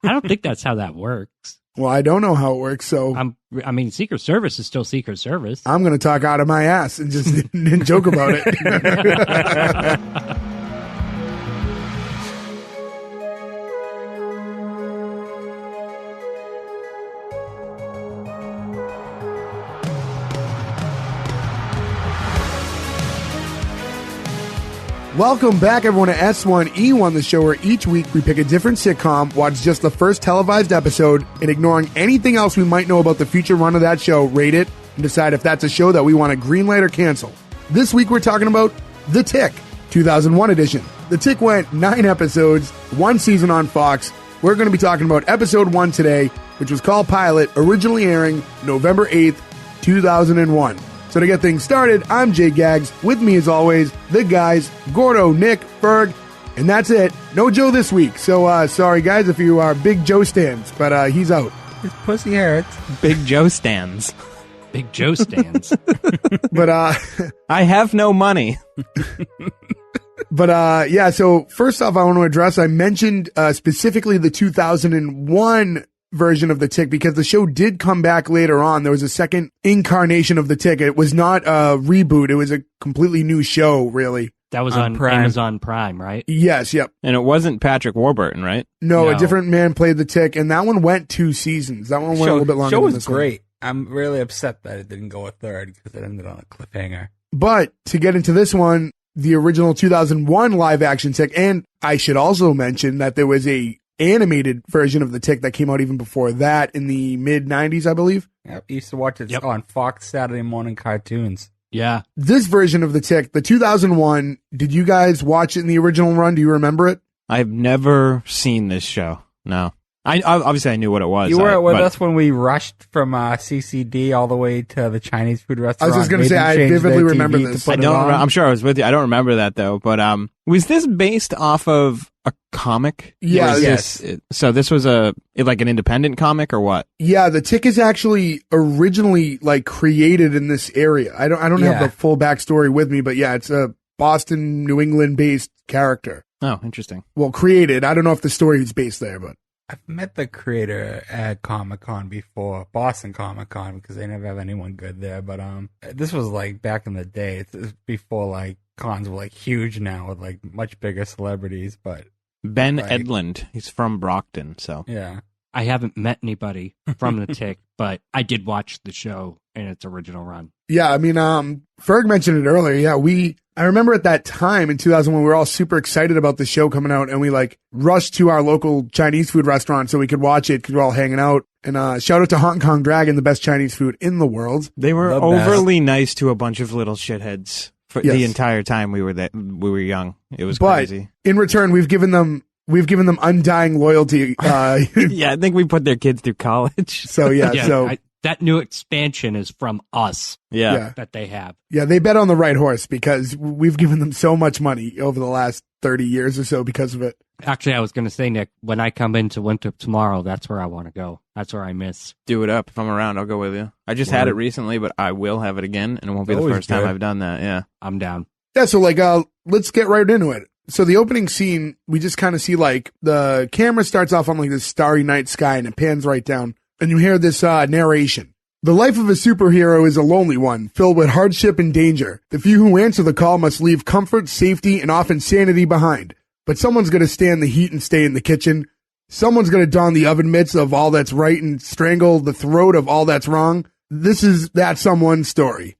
I don't think that's how that works. Well, I don't know how it works, so I mean, Secret Service is still Secret Service. I'm going to talk out of my ass and just joke about it. Welcome back, everyone, to S1E1, the show where each week we pick a different sitcom, watch just the first televised episode, and ignoring anything else we might know about the future run of that show, rate it, and decide if that's a show that we want to greenlight or cancel. This week we're talking about The Tick, 2001 edition. The Tick went 9 episodes, 1 season on Fox. We're going to be talking about episode 1 today, which was called Pilot, originally airing November 8th, 2001. So to get things started, I'm Jay Gags. With me, as always, the guys, Gordo, Nick, Ferg, and that's it. No Joe this week. So sorry, guys, if you are big Joe stands, but he's out. His pussy hurts. Big Joe stands. Big Joe stands. But I have no money. But yeah, so first off, I want to address, I mentioned specifically the 2001 version of The Tick because the show did come back later on. There was a second incarnation of The Tick. It was not a reboot. It was a completely new show, really. That was on Amazon Prime, right? Yes, yep. And it wasn't Patrick Warburton, right? No, a different man played The Tick, and that one went 2 seasons. That one went a little bit longer. The show was was great. I'm really upset that it didn't go a third because it ended on a cliffhanger. But to get into this one, the original 2001 live action Tick, and I should also mention that there was a animated version of The Tick that came out even before that in the mid 90s, I believe. I used to watch it on Fox Saturday morning cartoons. Yeah. This version of The Tick, the 2001, did you guys watch it in the original run? Do you remember it? I've never seen this show. No. I obviously I knew what it was. You were with us when we rushed from CCD all the way to the Chinese food restaurant. I was just going to say, I vividly remember this. I don't. I'm sure I was with you. I don't remember that though. But was this based off of a comic? Yeah. Yes. So this was like an independent comic or what? Yeah, The Tick is actually originally like created in this area. I don't have the full backstory with me, but yeah, it's a Boston, New England based character. Oh, interesting. Well, created. I don't know if the story is based there, but. I've met the creator at Comic-Con before, Boston Comic-Con, because they never have anyone good there. But this was like back in the day. It's before like cons were like huge now with like much bigger celebrities. But Ben Edlund, he's from Brockton, so yeah. I haven't met anybody from The Tick, but I did watch the show in its original run. Yeah, I mean, Ferg mentioned it earlier. Yeah, I remember at that time in 2001, we were all super excited about the show coming out, and we like rushed to our local Chinese food restaurant so we could watch it because we were all hanging out. And shout out to Hong Kong Dragon, the best Chinese food in the world. They were overly nice to a bunch of little shitheads for the entire time we were young. It was crazy. In return, we've given them undying loyalty. Yeah, I think we put their kids through college. So that new expansion is from us. Yeah. That they have. Yeah, they bet on the right horse because we've given them so much money over the last 30 years or so because of it. Actually, I was going to say, Nick, when I come into Winthrop tomorrow, that's where I want to go. That's where I miss. Do it up. If I'm around, I'll go with you. I just had it recently, but I will have it again, and it won't be the first time I've done that. Yeah. I'm down. Yeah, so let's get right into it. So the opening scene, we just kind of see like the camera starts off on like this starry night sky and it pans right down. And you hear this narration. The life of a superhero is a lonely one, filled with hardship and danger. The few who answer the call must leave comfort, safety, and often sanity behind. But someone's going to stand the heat and stay in the kitchen. Someone's going to don the oven mitts of all that's right and strangle the throat of all that's wrong. This is that someone's story.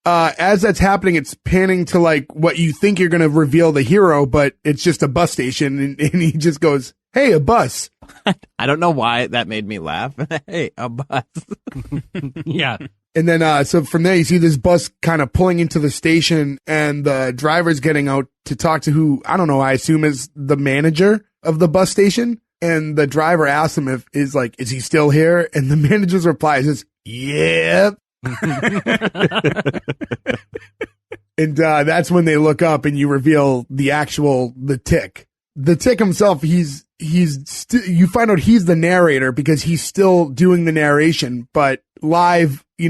As that's happening, it's panning to like what you think you're going to reveal the hero, but it's just a bus station. And he just goes, "Hey, a bus." I don't know why that made me laugh. Hey, a bus. Yeah. And then, so from there, you see this bus kind of pulling into the station and the driver's getting out to talk to who, I don't know, I assume is the manager of the bus station. And the driver asks him is he still here? And the manager's reply is, "Yep." And that's when they look up and you reveal the Tick. The Tick himself, you find out he's the narrator because he's still doing the narration, but live, he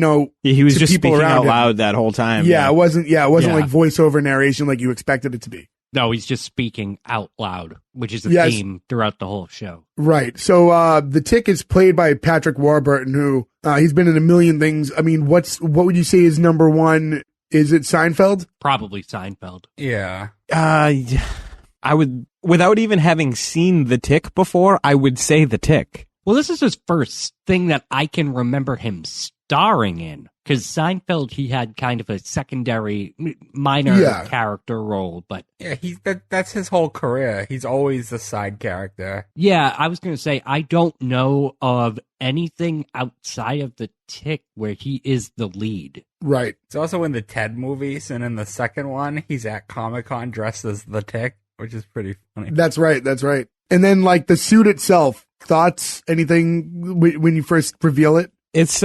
was just speaking out loud that whole time. Yeah, it wasn't like voiceover narration like you expected it to be. No, he's just speaking out loud, which is a theme throughout the whole show. Right. So the Tick is played by Patrick Warburton, who he's been in a million things. I mean, what would you say is number one? Is it Seinfeld? Probably Seinfeld. Yeah. I would, without even having seen The Tick before, I would say The Tick. Well, this is his first thing that I can remember him starring in. Because Seinfeld, he had kind of a secondary, minor character role, but... Yeah, that's his whole career. He's always a side character. Yeah, I was going to say, I don't know of anything outside of The Tick where he is the lead. Right. It's also in the Ted movies, and in the second one, he's at Comic-Con dressed as The Tick, which is pretty funny. That's right. And then, like, the suit itself, thoughts, anything when you first reveal it? It's,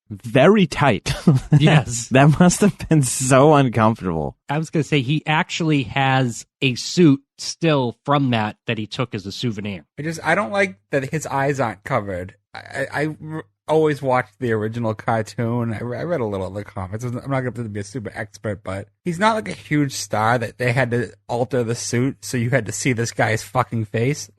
very tight. Yes. That must have been so uncomfortable. I was going to say, he actually has a suit still from that he took as a souvenir. I don't like that his eyes aren't covered. I always watched the original cartoon. I read a little of the comics. I'm not going to be a super expert, but he's not like a huge star that they had to alter the suit so you had to see this guy's fucking face.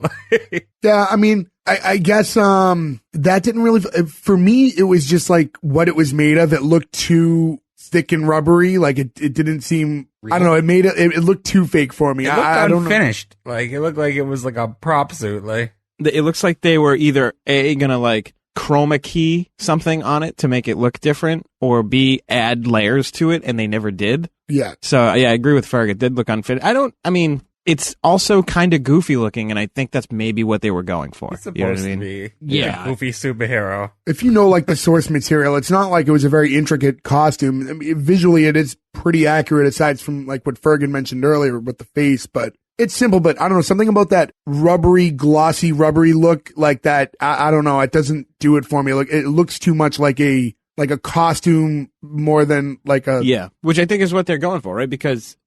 Yeah, I mean, I guess that didn't really, for me, it was just like what it was made of. It looked too thick and rubbery. Like it didn't seem, I don't know, it looked too fake for me. It looked I don't know. Unfinished. Like it looked like it was like a prop suit. Like it looks like they were either gonna like chroma key something on it to make it look different, or B, add layers to it, and they never did. Yeah. So yeah, I agree with Ferg. It did look unfinished. I mean, it's also kind of goofy looking, and I think that's maybe what they were going for. It's supposed to be a goofy superhero. If you know, like, the source material, it's not like it was a very intricate costume. I mean, visually, it is pretty accurate, aside from, like, what Fergan mentioned earlier with the face, but it's simple. But I don't know, something about that glossy, rubbery look like that, I don't know, it doesn't do it for me. Like, it looks too much like a costume more than like a... Yeah, which I think is what they're going for, right? Because,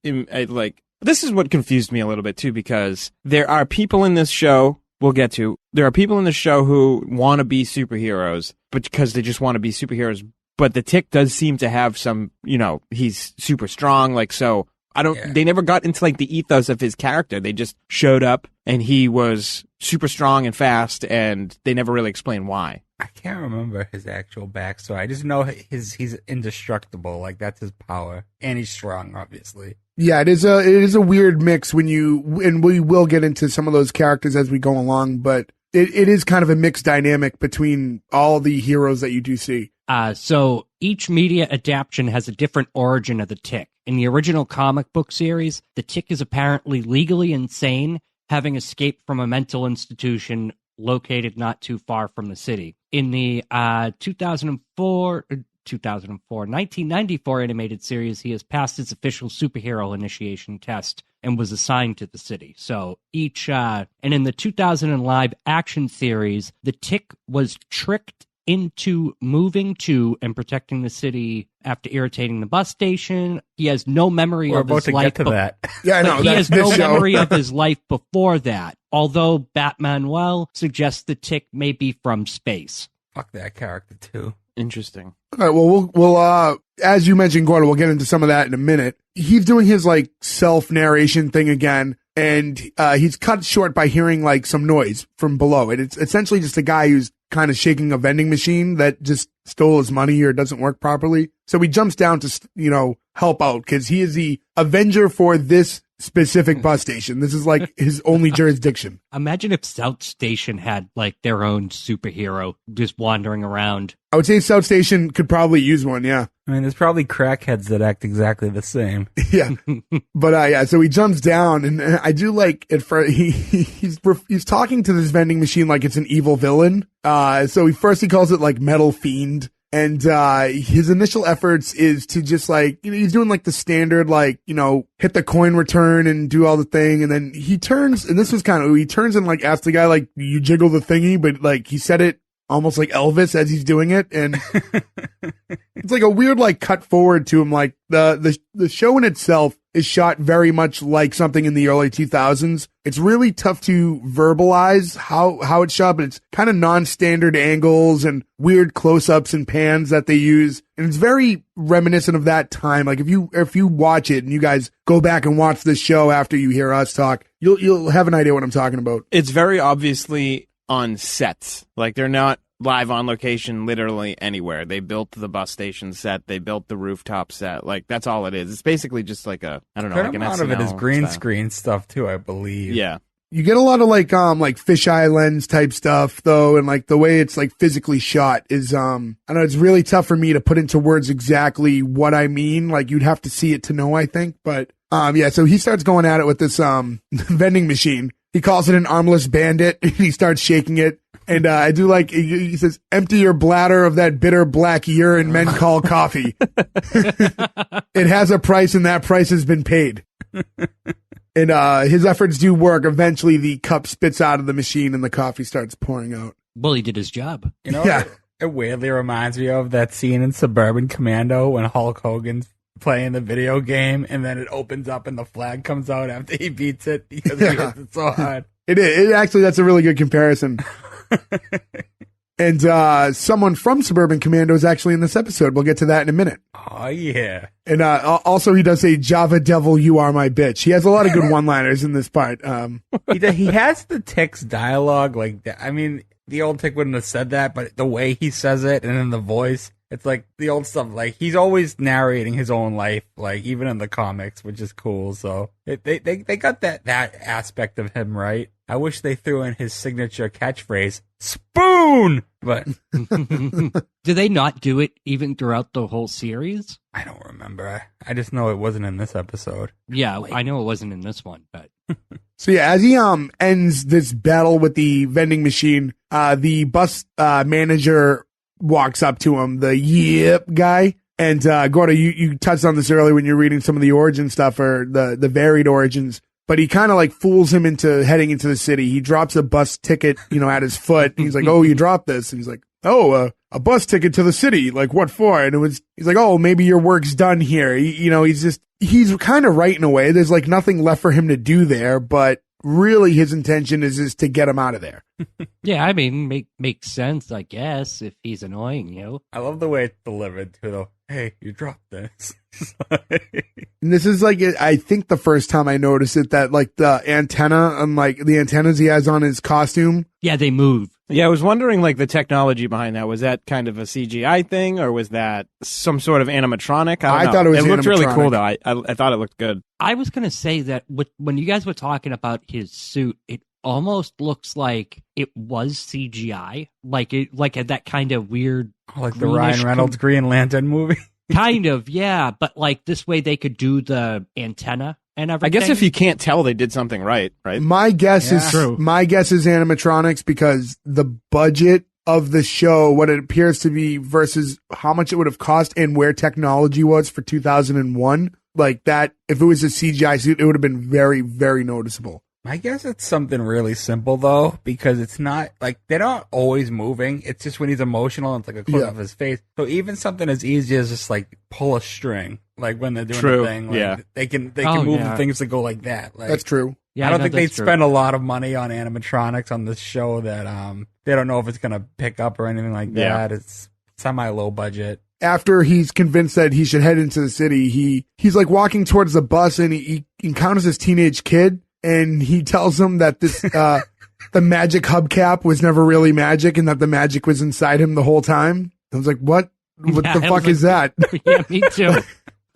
this is what confused me a little bit, too, because there are people in this show, there are people in this show who want to be superheroes, but because they just want to be superheroes. But the Tick does seem to have some, he's super strong, they never got into, like, the ethos of his character. They just showed up, and he was super strong and fast, and they never really explained why. I can't remember his actual backstory. I just know he's indestructible. Like, that's his power. And he's strong, obviously. Yeah, it is a weird mix and we will get into some of those characters as we go along, but it is kind of a mixed dynamic between all the heroes that you do see. So each media adaptation has a different origin of the Tick. In the original comic book series, the Tick is apparently legally insane, having escaped from a mental institution located not too far from the city. In the 1994 animated series, he has passed his official superhero initiation test and was assigned to the city. So and in the 2000 live action series, the Tick was tricked into moving to and protecting the city after irritating the bus station. He has no memory of his life. Get to that. Yeah, I know. He has no memory of his life before that. Although Batmanuel suggests the Tick may be from space. Fuck that character too. Interesting. All right, well, we'll as you mentioned, Gordon, we'll get into some of that in a minute. He's doing his, like, self-narration thing again, and he's cut short by hearing, like, some noise from below. And it's essentially just a guy who's kind of shaking a vending machine that just stole his money or doesn't work properly. So he jumps down to, help out, because he is the Avenger for this specific bus station. This is like his only jurisdiction. Imagine if South Station had like their own superhero just wandering around. I would say South Station could probably use one. Yeah. I mean, there's probably crackheads that act exactly the same. Yeah. But so he jumps down, and I do like at first he's talking to this vending machine like it's an evil villain. So he calls it like Metal Fiend. And his initial efforts is to just like, he's doing like the standard, like, hit the coin return and do all the thing. And then he turns, and this was he turns and like asks the guy, like, you jiggle the thingy, but like he said it almost like Elvis as he's doing it. And it's like a weird, like, cut forward to him. Like the show in itself is shot very much like something in the early 2000s. It's really tough to verbalize how it's shot, but it's kind of non-standard angles and weird close-ups and pans that they use. And it's very reminiscent of that time. Like if you watch it and you guys go back and watch this show after you hear us talk, you'll have an idea what I'm talking about. It's very obviously on sets. Like they're not live on location literally anywhere. They built the bus station set. They built the rooftop set. Like that's all it is. It's basically just like a, I don't know, like an amount of it is green style. screen stuff too, I believe. Yeah. You get a lot of like fisheye lens type stuff though, and like the way it's like physically shot is I don't know, it's really tough for me to put into words exactly what I mean. Like you'd have to see it to know, I think. But yeah, so he starts going at it with this vending machine. He calls it an armless bandit and he starts shaking it. And I do like, he says, empty your bladder of that bitter black urine men call coffee. It has a price and that price has been paid. And his efforts do work. Eventually the cup spits out of the machine and the coffee starts pouring out. Well, he did his job. You know, Yeah. it weirdly reminds me of that scene in Suburban Commando when Hulk Hogan's playing the video game and then it opens up and the flag comes out after he beats it because he hits it so hard. It is. Actually, that's a really good comparison. And someone from Suburban Commando is actually in this episode. We'll get to that in a minute. Oh, yeah. And also, he does say, Java Devil, you are my bitch. He has a lot of good one-liners in this part. He has the Tick's dialogue like that. I mean, the old Tick wouldn't have said that, but the way he says it and in the voice, it's like the old stuff. Like, he's always narrating his own life, like, even in the comics, which is cool. So, they got that aspect of him right. I wish they threw in his signature catchphrase, spoon! But Do they not do it even throughout the whole series? I don't remember. I just know it wasn't in this episode. Yeah, I know it wasn't in this one, but So yeah, as he ends this battle with the vending machine, the bus manager walks up to him, the yip guy. And Gordo, you touched on this earlier when you're reading some of the origin stuff or the varied origins. But he kind of like fools him into heading into the city. He drops a bus ticket, you know, at his foot. He's like, "Oh, you dropped this." And he's like, "Oh, a bus ticket to the city. Like, what for?" And he's like, "Oh, maybe your work's done here." He's kind of right in a way. There's like nothing left for him to do there, but really his intention is to get him out of there. yeah, I mean, makes sense, I guess, if he's annoying you. I love the way it's delivered, too, though. Hey, you dropped this. And this is like, I think the first time I noticed it, that like the antenna and like the antennas he has on his costume. Yeah, they move. Yeah, I was wondering, like, the technology behind that. Was that kind of a CGI thing, or was that some sort of animatronic? I don't know. thought it was It looked really animatronic. cool, though. I thought it looked good. I was going to say that when you guys were talking about his suit, it almost looks like it was CGI, like that kind of weird, Like the Ryan Reynolds Green Lantern movie. kind of, yeah. But like this way, they could do the antenna and everything. I guess if you can't tell, they did something right? My guess is animatronics because the budget of the show, what it appears to be versus how much it would have cost and where technology was for 2001, like that, if it was a CGI suit, it would have been very, very noticeable. I guess it's something really simple, though, because it's not, like, they're not always moving. It's just when he's emotional, it's like a close-up of his face. So even something as easy as just, like, pull a string, like, when they're doing a thing. Like, yeah. They can move the things that go like that. Like, That's true. Yeah, I don't no, think they'd that's true. spend a lot of money on animatronics on this show that they don't know if it's going to pick up or anything like Yeah. that. It's semi-low budget. After he's convinced that he should head into the city, he's like walking towards the bus and he encounters this teenage kid. And he tells him that this, the magic hubcap was never really magic and that the magic was inside him the whole time. I was like, what the fuck is that? Yeah, me too.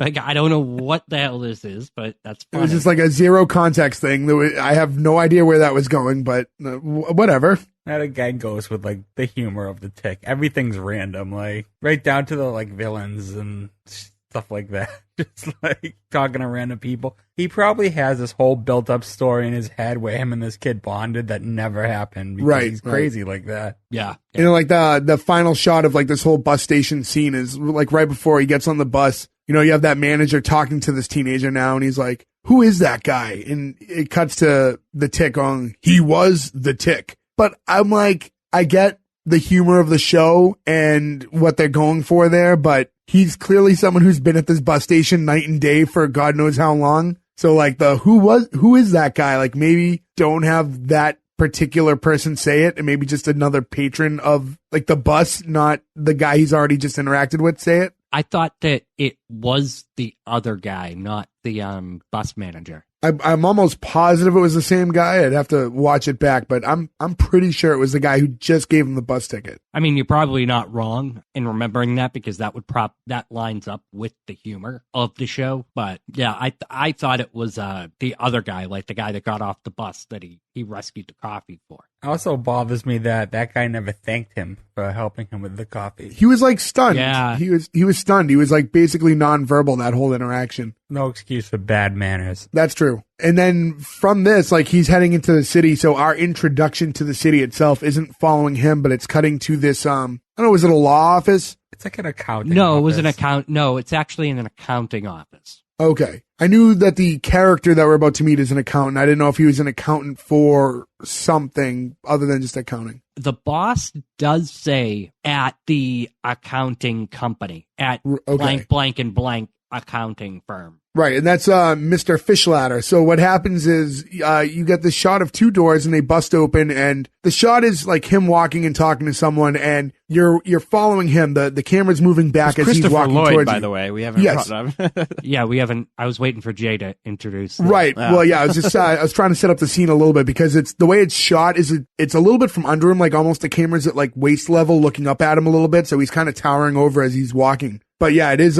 Like, I don't know what the hell this is, but that's It funny. was just like a zero context thing. I have no idea where that was going, but whatever. That again goes with, like, the humor of the Tick. Everything's random, like, right down to the, like, villains and stuff like that. Just, like, talking to random people. He probably has this whole built-up story in his head where him and this kid bonded that never happened because he's crazy like that. Yeah. You know, like the final shot of like this whole bus station scene is like right before he gets on the bus. You know, you have that manager talking to this teenager now, and he's like, "Who is that guy?" And it cuts to the Tick on, "He was the Tick." But I'm like, I get the humor of the show and what they're going for there, but he's clearly someone who's been at this bus station night and day for God knows how long. So like who is that guy? Like maybe don't have that particular person say it and maybe just another patron of like the bus, not the guy he's already just interacted with say it. I thought that it was the other guy, not the bus manager. I'm almost positive it was the same guy. I'd have to watch it back, but I'm pretty sure it was the guy who just gave him the bus ticket. I mean, you're probably not wrong in remembering that because that lines up with the humor of the show. But yeah, I thought it was the other guy, like the guy that got off the bus that he rescued the coffee for. Also bothers me that guy never thanked him for helping him with the coffee. He was like stunned. Yeah. He was stunned. He was like basically nonverbal that whole interaction. No excuse for bad manners. That's true. And then from this, like he's heading into the city. So our introduction to the city itself isn't following him, but it's cutting to this, I don't know, was it a law office? It's like an accounting No, office. it was an account. No, it's actually in an accounting office. Okay. I knew that the character that we're about to meet is an accountant. I didn't know if he was an accountant for something other than just accounting. The boss does say at the accounting company, at Okay. blank, blank, and blank accounting firm. Right, and that's Mr. Fishladder. So what happens is you get this shot of two doors and they bust open, and the shot is like him walking and talking to someone, and you're following him. The camera's moving back as he's Christopher walking Lloyd, towards by you. the way. We haven't Yes. brought it up. Yeah, we haven't. I was waiting for Jay to introduce. Right. Yeah. Well, yeah, I was just I was trying to set up the scene a little bit because it's the way it's shot is it's a little bit from under him, like almost the camera's at like waist level, looking up at him a little bit, so he's kind of towering over as he's walking. But yeah, it is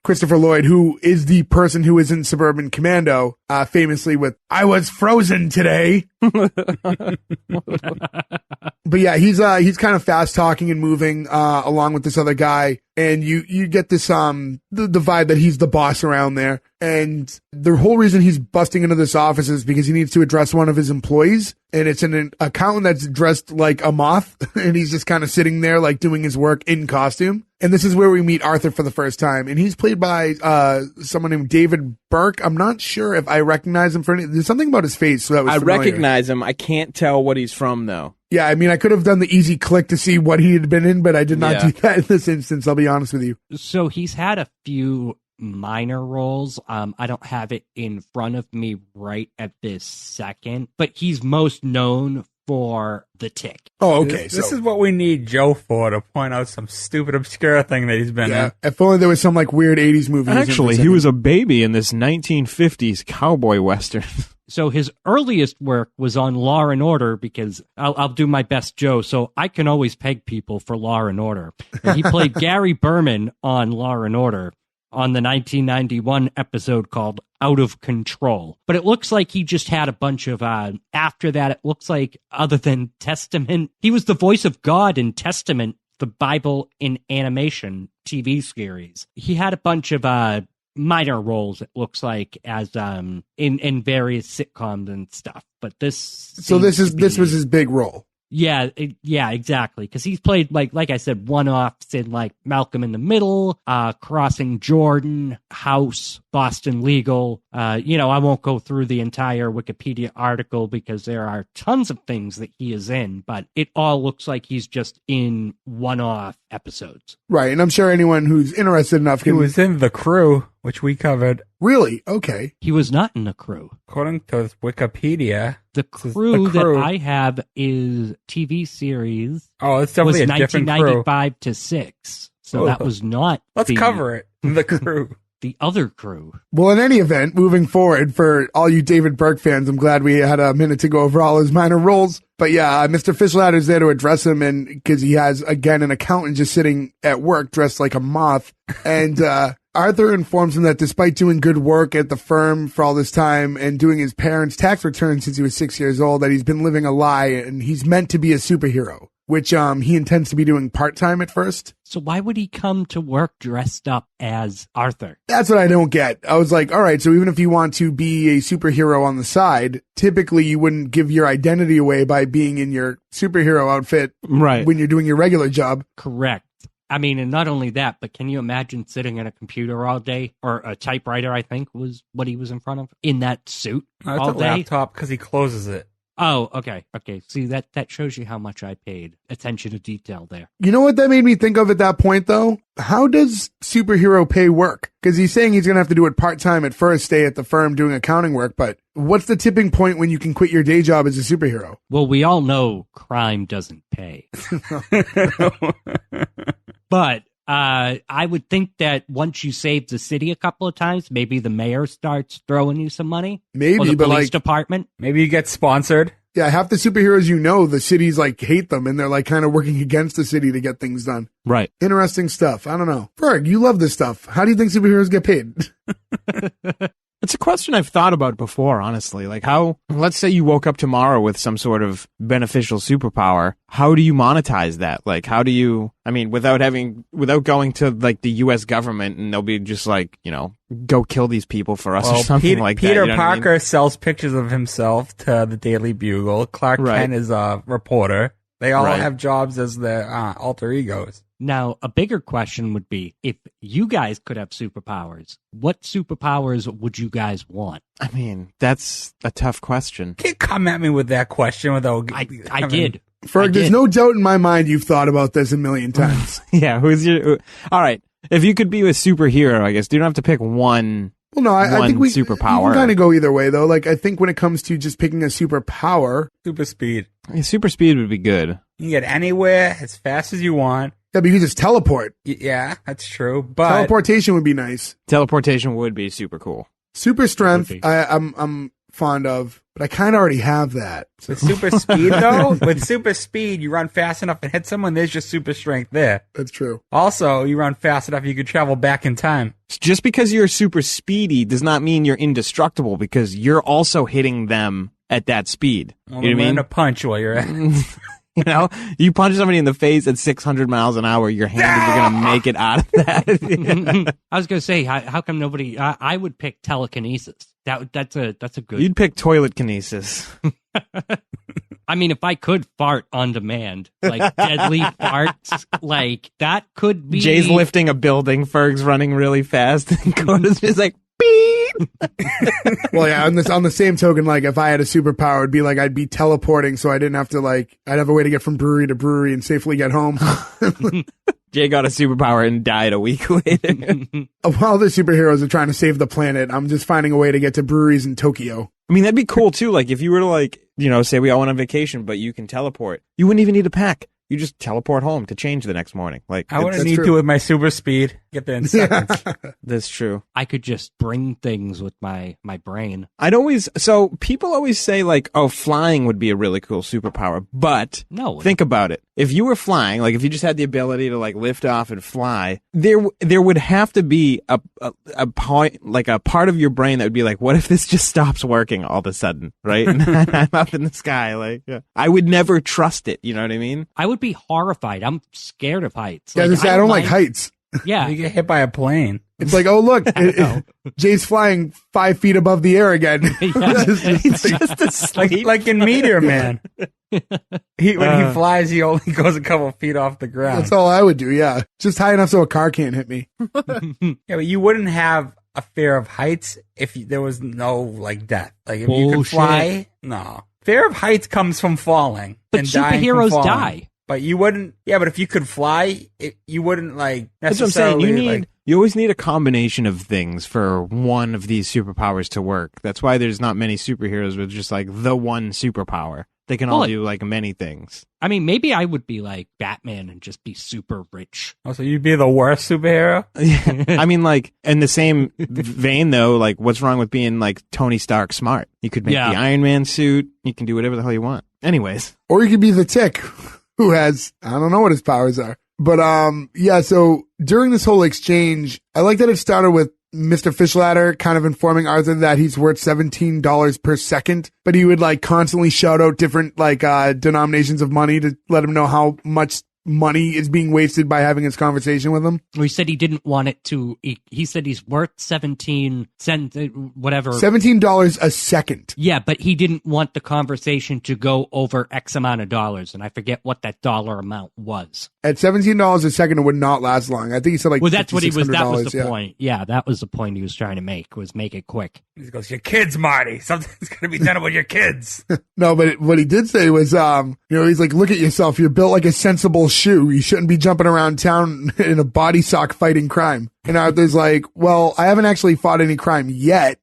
Christopher Lloyd, who is the person who is in Suburban Commando, famously with "I was frozen today." But yeah, he's kind of fast talking and moving along with this other guy, and you get this the vibe that he's the boss around there. And the whole reason he's busting into this office is because he needs to address one of his employees, and it's an accountant that's dressed like a moth, and he's just kind of sitting there like doing his work in costume. And this is where we meet Arthur for the first time, and he's played by someone named David Burke. I'm not sure if I recognize him for anything. There's something about his face so that was I familiar. recognize him. I can't tell what he's from, though. Yeah, I mean, I could have done the easy click to see what he had been in, but I did not Yeah. do that in this instance. I'll be honest with you. So he's had a few minor roles. I don't have it in front of me right at this second, but he's most known for The Tick. Oh, okay. This is what we need Joe for, to point out some stupid, obscure thing that he's been yeah. in. If only there was some like weird 80s movie. Actually, he was a baby in this 1950s cowboy western. So his earliest work was on Law and Order, because I'll do my best, Joe. So I can always peg people for Law and Order. And he played Gary Berman on Law and Order on the 1991 episode called Out of Control. But it looks like he just had a bunch of, after that, it looks like other than Testament, he was the voice of God in Testament, the Bible in animation TV series. He had a bunch of, minor roles, it looks like, as in various sitcoms and stuff. But this this was his big role. Yeah, exactly. Because he's played like I said, one-offs in like Malcolm in the Middle, Crossing Jordan, House, Boston Legal. I won't go through the entire Wikipedia article because there are tons of things that he is in, but it all looks like he's just in one-off episodes. Right, and I'm sure anyone who's interested enough He can... was in The Crew, which we covered. Really? Okay. He was not in The Crew. According to Wikipedia. The This is Crew The Crew. that I have is TV series. Oh, it's Was definitely a different crew. 1995 to 6. So that was not Let's cover it. The Crew. the other Crew. Well, in any event, moving forward, for all you David Burke fans, I'm glad we had a minute to go over all his minor roles. But yeah, Mr. Fishladder's there to address him, and because he has, again, an accountant just sitting at work dressed like a moth. And Arthur informs him that despite doing good work at the firm for all this time and doing his parents' tax returns since he was 6 years old, that he's been living a lie and he's meant to be a superhero, which he intends to be doing part-time at first. So why would he come to work dressed up as Arthur? That's what I don't get. I was like, all right, so even if you want to be a superhero on the side, typically you wouldn't give your identity away by being in your superhero outfit Right. when you're doing your regular job. Correct. I mean, and not only that, but can you imagine sitting at a computer all day, or a typewriter, I think was what he was in front of, in that suit No, it's all a day? laptop because he closes it. Oh, okay. Okay. See, that shows you how much I paid attention to detail there. You know what that made me think of at that point, though? How does superhero pay work? Because he's saying he's going to have to do it part-time at first, stay at the firm doing accounting work, but what's the tipping point when you can quit your day job as a superhero? Well, we all know crime doesn't pay. But I would think that once you save the city a couple of times, maybe the mayor starts throwing you some money. Maybe, or the but police like, department. Maybe you get sponsored. yeah, half the superheroes the cities like hate them and they're like kind of working against the city to get things done. Right. Interesting stuff. I don't know. Ferg, you love this stuff. How do you think superheroes get paid? It's a question I've thought about before, honestly. Like how, let's say you woke up tomorrow with some sort of beneficial superpower. How do you monetize that? Like, how do you, I mean, without going to like the U.S. government and they'll be just like, go kill these people for us or something like that. Peter Parker sells pictures of himself to the Daily Bugle. Clark Kent is a reporter. They all have jobs as their alter egos. Now, a bigger question would be, if you guys could have superpowers, what superpowers would you guys want? I mean, that's a tough question. Can't come at me with that question without... I did. Ferg, there's no doubt in my mind you've thought about this a million times. Yeah, all right. If you could be a superhero, I guess, you don't have to pick one. Well, no, I think we superpower. can kind of go either way, though. Like, I think when it comes to just picking a superpower... Super speed. Yeah, super speed would be good. You can get anywhere as fast as you want. Yeah, but you can just teleport. Yeah, that's true. But teleportation would be nice. Teleportation would be super cool. Super strength, I'm fond of, but I kind of already have that. So. With super speed, though, with super speed, you run fast enough and hit someone, there's just super strength there. That's true. Also, you run fast enough, you could travel back in time. Just because you're super speedy does not mean you're indestructible, because you're also hitting them at that speed. Well, you know what I mean? A punch while you're at it. You punch somebody in the face at 600 miles an hour, your hand is going to make it out of that. I was going to say, how come nobody? I would pick telekinesis. That's a good. You'd pick toilet kinesis. I mean, if I could fart on demand, like deadly farts, like that could be. Jay's lifting a building, Ferg's running really fast, and Coda's just like, beep. Well, yeah, on the same token, like if I had a superpower, it'd be like I'd be teleporting, so I didn't have to I'd have a way to get from brewery to brewery and safely get home. Jay got a superpower and died a week later. While the superheroes are trying to save the planet, I'm just finding a way to get to breweries in Tokyo. I mean, that'd be cool too. Like if you were to say we all went on vacation, but you can teleport, you wouldn't even need to pack. You just teleport home to change the next morning. Like I wouldn't need to with my super speed. Get there in seconds. That's true. I could just bring things with my brain. So people always say like, oh, flying would be a really cool superpower, but no, think about it. If you were flying, like if you just had the ability to like lift off and fly, there would have to be a point, like a part of your brain that would be like, what if this just stops working all of a sudden, right? And I'm up in the sky, like I would never trust it. You know what I mean? I would be horrified. I'm scared of heights. Yeah, I don't like heights. Yeah. You get hit by a plane. It's like, oh, look, Jay's flying 5 feet above the air again. He's just asleep. Like in Meteor Man. When he flies, he only goes a couple feet off the ground. That's all I would do, yeah. Just high enough so a car can't hit me. Yeah, but you wouldn't have a fear of heights if there was no, death. Like, if you could fly, no. Fear of heights comes from falling. But and superheroes die. But you wouldn't, but if you could fly, you wouldn't, necessarily. That's what I'm saying. You always need a combination of things for one of these superpowers to work. That's why there's not many superheroes with just, the one superpower. They can all do, many things. I mean, maybe I would be like Batman and just be super rich. Oh, so you'd be the worst superhero? I mean, in the same vein, though, what's wrong with being, Tony Stark smart? You could make the Iron Man suit. You can do whatever the hell you want. Anyways. Or you could be the Tick, who has, I don't know what his powers are. But, so during this whole exchange, I like that it started with Mr. Fishladder kind of informing Arthur that he's worth $17 per second, but he would constantly shout out different denominations of money to let him know how much money is being wasted by having his conversation with him. He said he didn't want it to. He said he's worth 17 cents, whatever. $17 a second. Yeah, but he didn't want the conversation to go over X amount of dollars, and I forget what that dollar amount was. At $17 a second, it would not last long. I think he said like. Well, that's what he was. That was the yeah. point. Yeah, that was the point he was trying to make. Was make it quick. He goes, "Your kids, Marty. Something's gonna be done with your kids." No, but what he did say was, he's like, look at yourself. You're built like a sensible shoe. You shouldn't be jumping around town in a body sock fighting crime. And Arthur's like, well, I haven't actually fought any crime yet.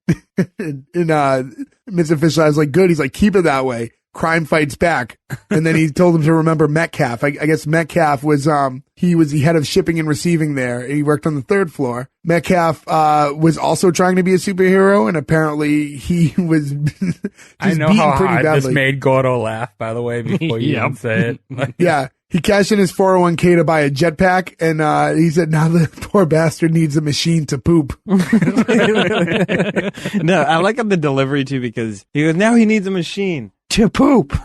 And Mr. Fischler was like, good. He's like, keep it that way. Crime fights back. And then he told him to remember Metcalf. I guess Metcalf was he was the head of shipping and receiving there. He worked on the 3rd floor. Metcalf was also trying to be a superhero, and apparently he was just I know beaten how pretty hard badly. this made Gordo laugh, by the way, before you even say it. Yeah. He cashed in his 401k to buy a jetpack, and he said now the poor bastard needs a machine to poop. No, I like the delivery too, because he goes, now he needs a machine to poop.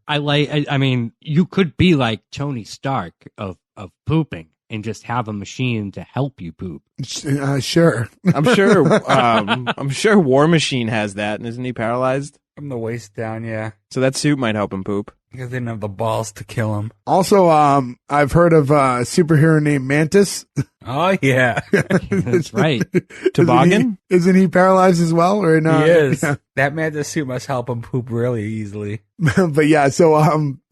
I mean, you could be like Tony Stark of pooping and just have a machine to help you poop. Sure. I'm sure War Machine has that, and isn't he paralyzed? From the waist down, yeah. So that suit might help him poop. Because they didn't have the balls to kill him. Also, I've heard of a superhero named Mantis. Oh, yeah. That's right. Toboggan? Isn't he paralyzed as well? Or not? He is. Yeah. That mantis suit must help him poop really easily. But yeah, so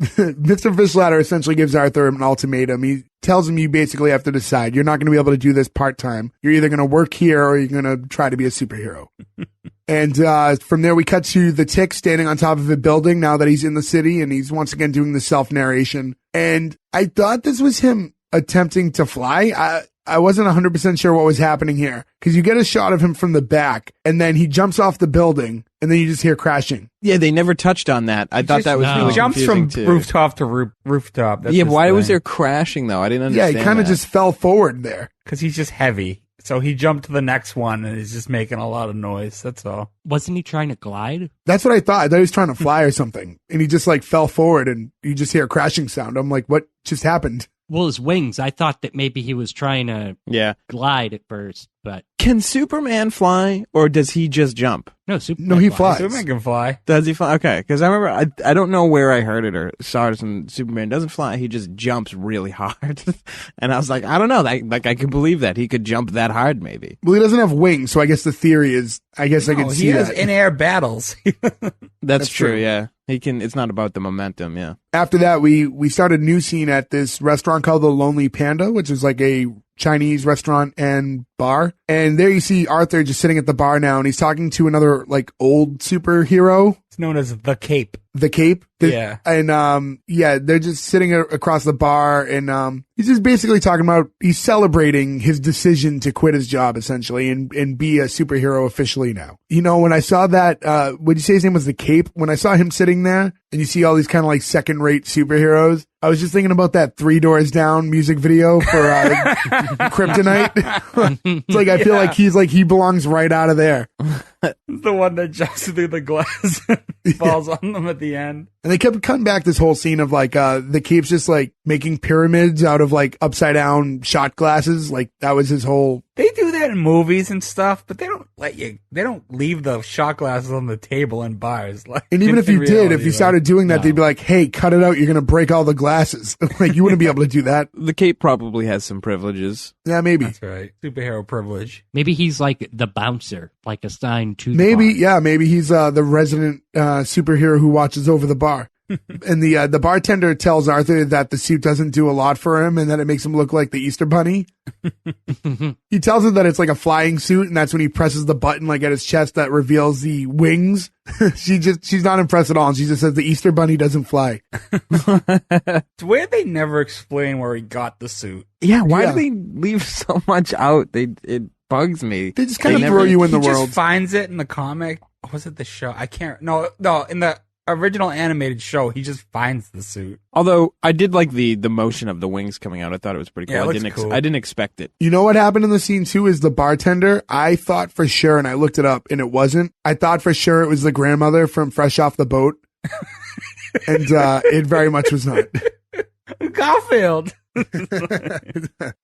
Mr. Fischler essentially gives Arthur an ultimatum. He tells him you basically have to decide. You're not going to be able to do this part-time. You're either going to work here or you're going to try to be a superhero. And from there, we cut to the Tick standing on top of a building now that he's in the city, and he's once again doing the self-narration. And I thought this was him attempting to fly. I wasn't 100% sure what was happening here, because you get a shot of him from the back, and then he jumps off the building, and then you just hear crashing. Yeah, they never touched on that. I thought that was really He jumps from confusing, too. rooftop to rooftop. That's Yeah, his why thing. was there crashing, though? I didn't understand Yeah, he kind of that. just fell forward there. Because he's just heavy. So he jumped to the next one and he's just making a lot of noise. That's all. Wasn't he trying to glide? That's what I thought. I thought he was trying to fly or something, and he just like fell forward, and you just hear a crashing sound. I'm like, what just happened? Well, his wings. I thought that maybe he was trying to glide at first, but Can Superman fly, or does he just jump? no, Superman. No, he flies. Superman can fly. Does he fly? Okay, because I remember, I don't know where I heard it or saw it, and Superman doesn't fly, he just jumps really hard. And I was like, I don't know, I could believe that. He could jump that hard, maybe. Well, he doesn't have wings, so I guess the theory is, I can see he has that. in-air battles. That's true, true. yeah. He can. It's not about the momentum, yeah. After that, we started a new scene at this restaurant called the Lonely Panda, which is like a Chinese restaurant and bar. And there you see Arthur just sitting at the bar now, and he's talking to another like old superhero, It's known as the Cape. the Cape. Yeah. And they're just sitting across the bar, and he's just basically talking about, he's celebrating his decision to quit his job essentially and be a superhero officially now. You know, when I saw that, would you say his name was the Cape? When I saw him sitting there and you see all these kind of like second-rate superheroes, I was just thinking about that 3 Doors Down music video for Kryptonite. It's like, I feel like he belongs right out of there. The one that jumps through the glass and falls on them at the end. And they kept cutting back this whole scene of like, the Cape's just like making pyramids out of like upside down shot glasses. Like that was his whole. They do that in movies and stuff, but they don't leave the shot glasses on the table in bars. Like, And even if you did, if you started doing that, they'd be like, hey, cut it out. You're going to break all the glasses. Like you wouldn't be able to do that. The Cape probably has some privileges. Yeah, maybe. That's right. Superhero privilege. Maybe he's like the bouncer, like assigned to the Maybe, bar. yeah, maybe he's the resident superhero who watches over the bar. And the bartender tells Arthur that the suit doesn't do a lot for him and that it makes him look like the Easter Bunny. He tells him that it's like a flying suit, and that's when he presses the button like at his chest that reveals the wings. She's not impressed at all, and she just says the Easter Bunny doesn't fly. It's weird they never explain where he got the suit. Yeah, why Yeah. do they leave so much out? It bugs me. They just kind of never- throw you in the He world. just finds it in the comic. Or was it the show? I can't. No, in the original animated show, he just finds the suit. Although I did like the motion of the wings coming out. I thought it was pretty cool. Yeah, it I looks didn't cool. I didn't expect it. You know what happened in the scene too is the bartender, I thought for sure, and I looked it up and it wasn't. I thought for sure it was the grandmother from Fresh Off the Boat. And it very much was not. Garfield.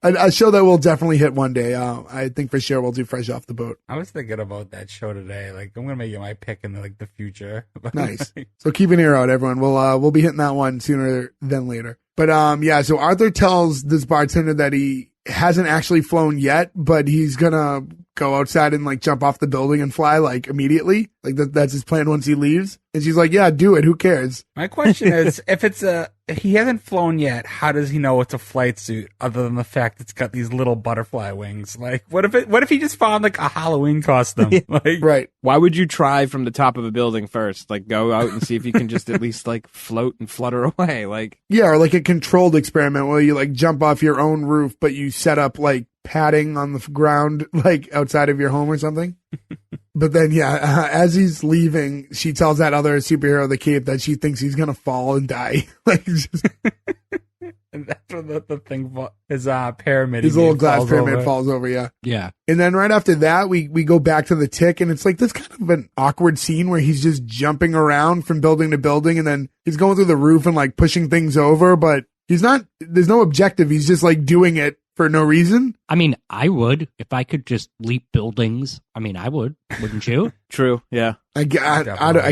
A show that will definitely hit one day. I think for sure we'll do Fresh Off the Boat. I was thinking about that show today. Like, I'm gonna make it my pick in the future. Nice. So keep an ear out, everyone. We'll be hitting that one sooner than later. But yeah. So Arthur tells this bartender that he hasn't actually flown yet, but he's gonna go outside and like jump off the building and fly like immediately. Like that's his plan once he leaves. And she's like, "Yeah, do it. Who cares?" My question is, if he hasn't flown yet, how does he know it's a flight suit other than the fact it's got these little butterfly wings? Like, what if he just found like a Halloween costume? Like, Right. Why would you try from the top of a building first? Like, go out and see if you can just at least like float and flutter away. Like, Yeah, or like a controlled experiment where you like jump off your own roof, but you set up like padding on the ground, like outside of your home or something. But then, yeah, as he's leaving, she tells that other superhero, the Cape, that she thinks he's gonna fall and die. Like, just, and that's when the thing his pyramid. his little glass pyramid falls over. Yeah. Yeah. And then right after that, we go back to the Tick, and it's like this kind of an awkward scene where he's just jumping around from building to building, and then he's going through the roof and like pushing things over, but he's not. There's no objective. He's just like doing it for no reason. I mean, I would if I could just leap buildings. I mean, I would, wouldn't you? true. Yeah. I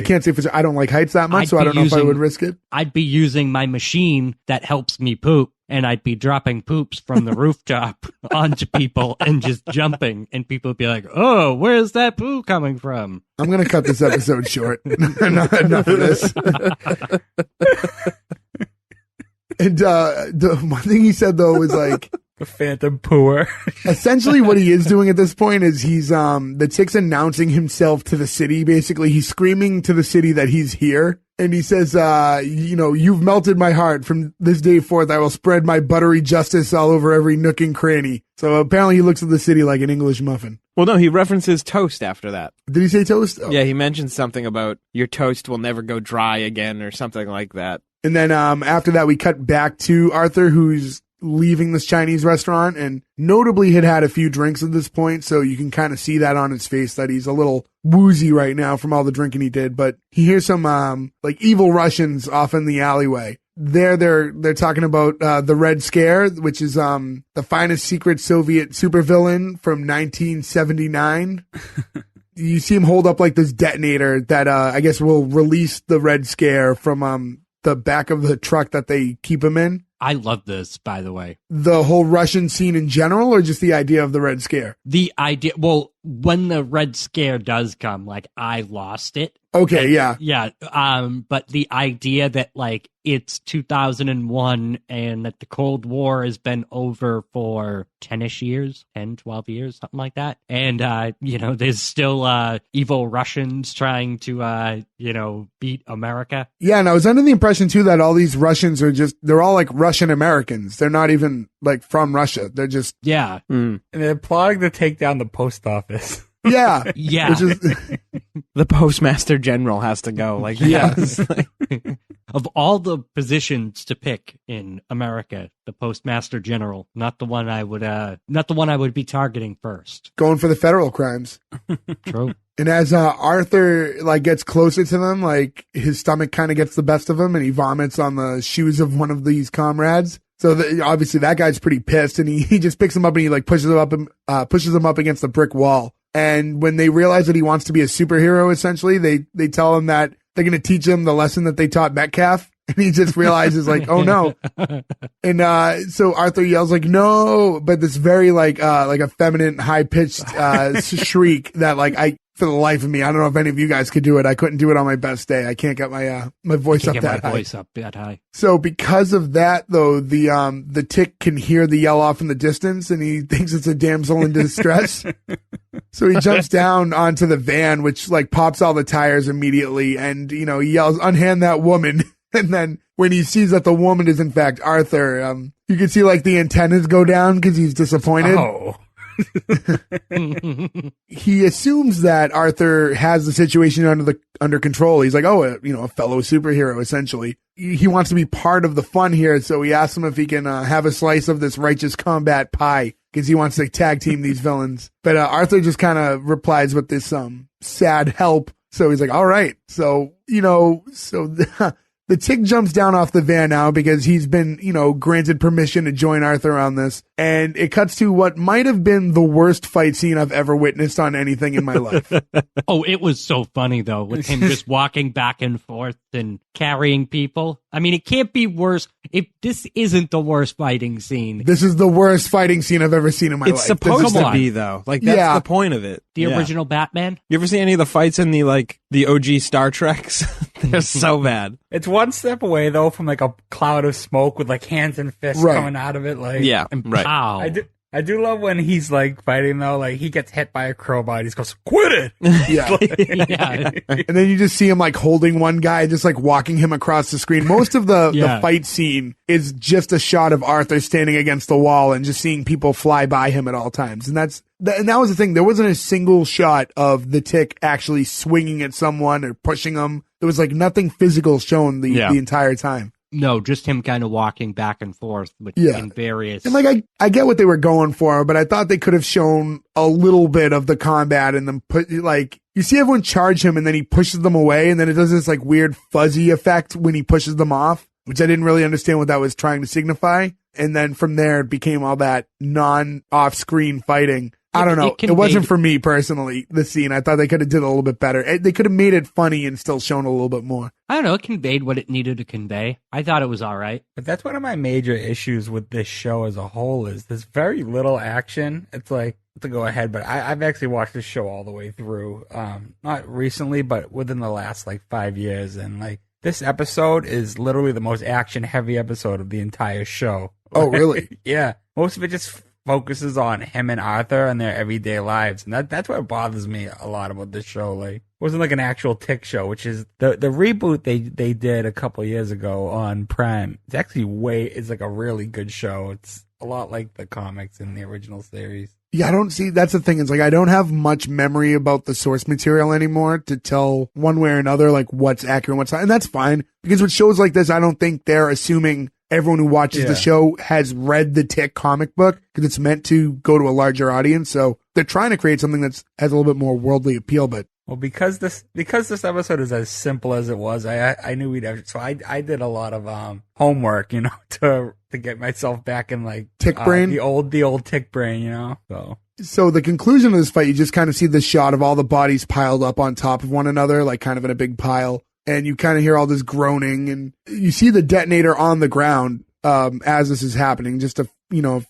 can't say for sure. I don't like heights that much, so I don't know if I would risk it. I'd be using my machine that helps me poop, and I'd be dropping poops from the rooftop onto people and just jumping, and people would be like, "Oh, where's that poo coming from?" I'm going to cut this episode short. Enough of this. And the one thing he said, though, was like, the phantom pooer. essentially what he is doing at this point is he's the Tick's announcing himself to the city. Basically, he's screaming to the city that he's here. And he says, you've melted my heart. From this day forth, I will spread my buttery justice all over every nook and cranny. So apparently he looks at the city like an English muffin. Well, no, he references toast after that. Did he say toast? Oh. Yeah, he mentions something about your toast will never go dry again or something like that. And then after that, we cut back to Arthur, who's leaving this Chinese restaurant and notably had a few drinks at this point. So you can kind of see that on his face that he's a little woozy right now from all the drinking he did. But he hears some like evil Russians off in the alleyway. They're talking about the Red Scare, which is the finest secret Soviet supervillain from 1979. You see him hold up like this detonator that I guess will release the Red Scare from the back of the truck that they keep him in. I love this, by the way. The whole Russian scene in general, or just the idea of the Red Scare? The idea, well, when the Red Scare does come, like, I lost it. Okay, yeah. Yeah, but the idea that, like, it's 2001 and that the Cold War has been over for 10-ish years, 10, 12 years, something like that. And, there's still evil Russians trying to, beat America. Yeah, and I was under the impression, too, that all these Russians are they're all, like, Russian Americans. They're not even, like, from Russia. They're just... Yeah. And they're plotting to take down the post office. Yeah. Yeah. Which is... The postmaster general has to go. Like, yes. Of all the positions to pick in America, the postmaster general, not the one I would be targeting first. Going for the federal crimes. True. And as Arthur like gets closer to them, like his stomach kind of gets the best of him, and he vomits on the shoes of one of these comrades. So obviously that guy's pretty pissed, and he just picks him up and he like pushes him up against the brick wall. And when they realize that he wants to be a superhero, essentially, they tell him that they're going to teach him the lesson that they taught Metcalf. And he just realizes like, oh no. And so Arthur yells like, no, but this very like a feminine high pitched shriek that like for the life of me, I don't know if any of you guys could do it. I couldn't do it on my best day. I can't get my voice up that high. Voice up that high. So because of that though, the Tick can hear the yell off in the distance, and he thinks it's a damsel in distress. So he jumps down onto the van, which like pops all the tires immediately, and he yells, "Unhand that woman!" And then when he sees that the woman is in fact Arthur, you can see like the antennas go down because he's disappointed. Oh. He assumes that Arthur has the situation under control. He's like, oh, a fellow superhero, essentially. He wants to be part of the fun here, so he asks him if he can have a slice of this righteous combat pie because he wants to tag team these villains. But Arthur just kind of replies with this sad help. So he's like, all right. So, the The Tick jumps down off the van now because he's been, granted permission to join Arthur on this. And it cuts to what might have been the worst fight scene I've ever witnessed on anything in my life. Oh, it was so funny, though, with him just walking back and forth and carrying people. I mean, it can't be worse. If this isn't the worst fighting scene. This is the worst fighting scene I've ever seen in my life. It's supposed to be, though. Like, that's the point of it. The original Batman? You ever see any of the fights in the OG Star Treks? They're so bad. It's one step away, though, from like a cloud of smoke with like hands and fists coming out of it. Like, yeah, right. Pow. I do love when he's like fighting though, like he gets hit by a crowbar and he goes, "Quit it!" Yeah. Yeah. And then you just see him like holding one guy, just like walking him across the screen. Most of the fight scene is just a shot of Arthur standing against the wall and just seeing people fly by him at all times. And that was the thing. There wasn't a single shot of the Tick actually swinging at someone or pushing them. There was like nothing physical shown the entire time. No, just him kind of walking back and forth in various. And like I get what they were going for, but I thought they could have shown a little bit of the combat and then put like you see everyone charge him and then he pushes them away and then it does this like weird fuzzy effect when he pushes them off, which I didn't really understand what that was trying to signify. And then from there it became all that non-off-screen fighting. I don't know. It wasn't for me personally, the scene. I thought they could have did a little bit better. They could have made it funny and still shown a little bit more. I don't know. It conveyed what it needed to convey. I thought it was all right. But that's one of my major issues with this show as a whole is there's very little action. It's like, to go ahead, but I've actually watched this show all the way through. Not recently, but within the last like 5 years. And like this episode is literally the most action heavy episode of the entire show. Oh, really? Yeah. Most of it just focuses on him and Arthur and their everyday lives, and that's what bothers me a lot about this show. Like, it wasn't like an actual Tick show, which is the reboot they did a couple years ago on Prime. It's actually it's like a really good show. It's a lot like the comics in the original series. Yeah, I don't see, that's the thing. It's like, I don't have much memory about the source material anymore to tell one way or another, like what's accurate and what's not. And that's fine because with shows like this, I don't think they're assuming everyone who watches the show has read the Tick comic book because it's meant to go to a larger audience. So they're trying to create something that has a little bit more worldly appeal. But well, because this episode is as simple as it was, I knew we'd have. So I did a lot of homework, to get myself back in like Tick brain, the old Tick brain, So the conclusion of this fight, you just kind of see the shot of all the bodies piled up on top of one another, like kind of in a big pile. And you kind of hear all this groaning and you see the detonator on the ground, as this is happening, just a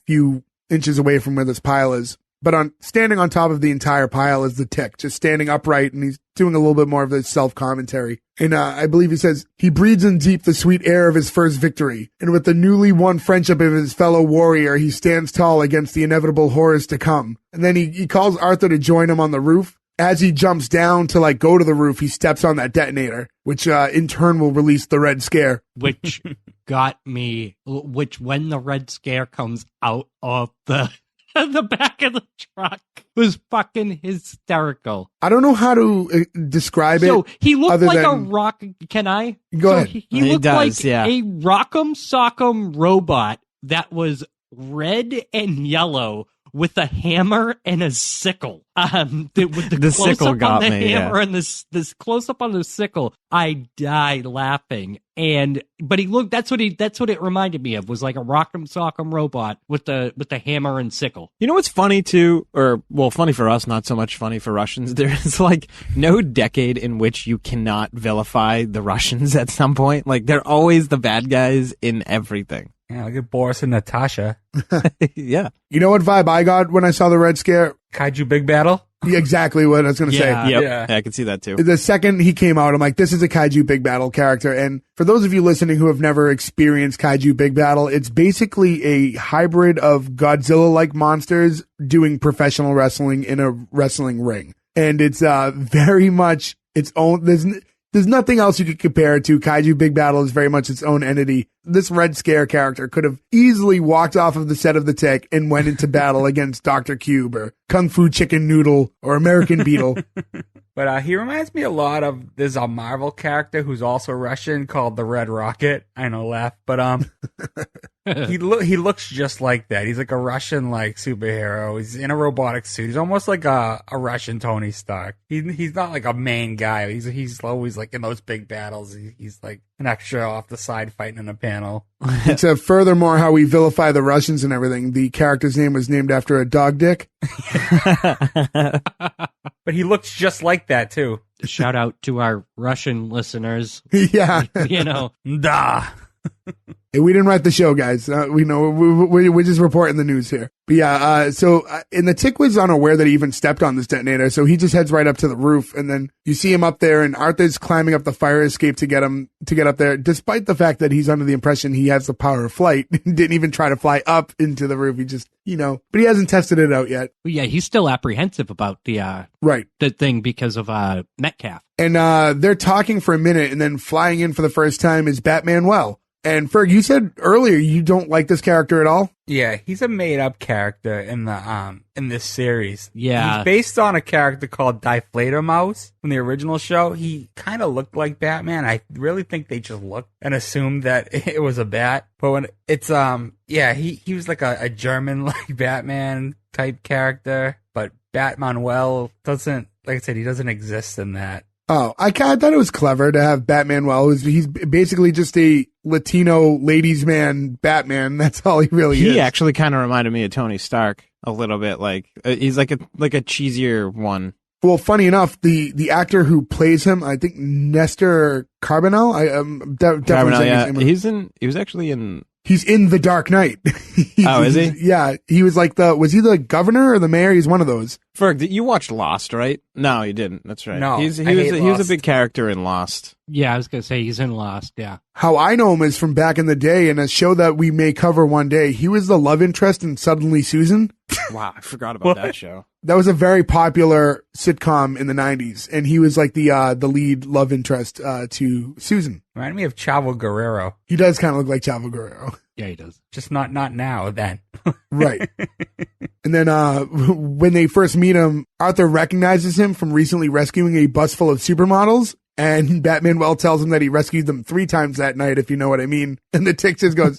few inches away from where this pile is. But standing on top of the entire pile is the Tick, just standing upright, and he's doing a little bit more of his self-commentary. And I believe he says, he breathes in deep the sweet air of his first victory. And with the newly won friendship of his fellow warrior, he stands tall against the inevitable horrors to come. And then he calls Arthur to join him on the roof. As he jumps down to like go to the roof, he steps on that detonator, which in turn will release the Red Scare. Which got me, when the Red Scare comes out of the back of the truck was fucking hysterical. I don't know how to describe it. So he looked like a rock. Can I? Go ahead. He looked like a Rock'em Sock'em robot that was red and yellow with a hammer and a sickle. With the sickle got on the me, hammer and this close up on the sickle, I died laughing. But he looked. That's what it reminded me of. Was like a Rock'em Sock'em robot with the hammer and sickle. You know what's funny too, funny for us, not so much funny for Russians. There is like no decade in which you cannot vilify the Russians at some point. Like they're always the bad guys in everything. Yeah, look at Boris and Natasha. Yeah. You know what vibe I got when I saw the Red Scare? Kaiju Big Battle? Yeah, exactly what I was going to say. Yep. Yeah. I can see that too. The second he came out, I'm like, this is a Kaiju Big Battle character. And for those of you listening who have never experienced Kaiju Big Battle, it's basically a hybrid of Godzilla-like monsters doing professional wrestling in a wrestling ring. And it's very much its own. There's nothing else you could compare it to. Kaiju Big Battle is very much its own entity. This Red Scare character could have easily walked off of the set of The Tick and went into battle against Dr. Cube or Kung Fu Chicken Noodle or American Beetle. But he reminds me a lot of, there's a Marvel character who's also Russian called the Red Rocket. I know, laugh. But He looks just like that. He's like a Russian like superhero. He's in a robotic suit. He's almost like a Russian Tony Stark. He's not like a main guy. He's always like in those big battles. He's like an extra off the side fighting in a panel. It's furthermore how we vilify the Russians and everything. The character's name was named after a dog dick. But he looks just like that too. Shout out to our Russian listeners. Yeah. You know. Da. Hey, we didn't write the show, guys. We know we're just reporting the news here. But yeah, and the Tick was unaware that he even stepped on this detonator, so he just heads right up to the roof, and then you see him up there, and Arthur's climbing up the fire escape to get up there, despite the fact that he's under the impression he has the power of flight. Didn't even try to fly up into the roof. He just, but he hasn't tested it out yet. Well, yeah, he's still apprehensive about the thing because of Metcalf. And they're talking for a minute, and then flying in for the first time is Batman Well. And Ferg, you said earlier you don't like this character at all? Yeah, he's a made-up character in this series. Yeah. He's based on a character called Deflator Mouse from the original show. He kind of looked like Batman. I really think they just looked and assumed that it was a bat. But when it's, he was like a German, like, Batman type character. But Batmanuel doesn't, like I said, he doesn't exist in that. Oh, I thought it was clever to have Batman. Well, he's basically just a Latino ladies' man Batman. That's all he really is. He actually kind of reminded me of Tony Stark a little bit. Like he's like a cheesier one. Well, funny enough, the actor who plays him, I think Nestor Carbonell. Definitely. He was actually in. He's in The Dark Knight. Is he? Yeah, he was like was he the governor or the mayor? He's one of those. Ferg, you watched Lost, right? No, you didn't. That's right. No, he was a big character in Lost. Yeah, I was going to say he's in Lost, yeah. How I know him is from back in the day in a show that we may cover one day. He was the love interest in Suddenly Susan. Wow, I forgot about that show. That was a very popular sitcom in the 90s, and he was like the lead love interest to Susan. Reminded me of Chavo Guerrero. He does kind of look like Chavo Guerrero. Yeah, he does. Just not now, then. Right. And then when they first meet him, Arthur recognizes him from recently rescuing a bus full of supermodels, and Batman Well tells him that he rescued them 3 times that night, if you know what I mean. And the Tick just goes...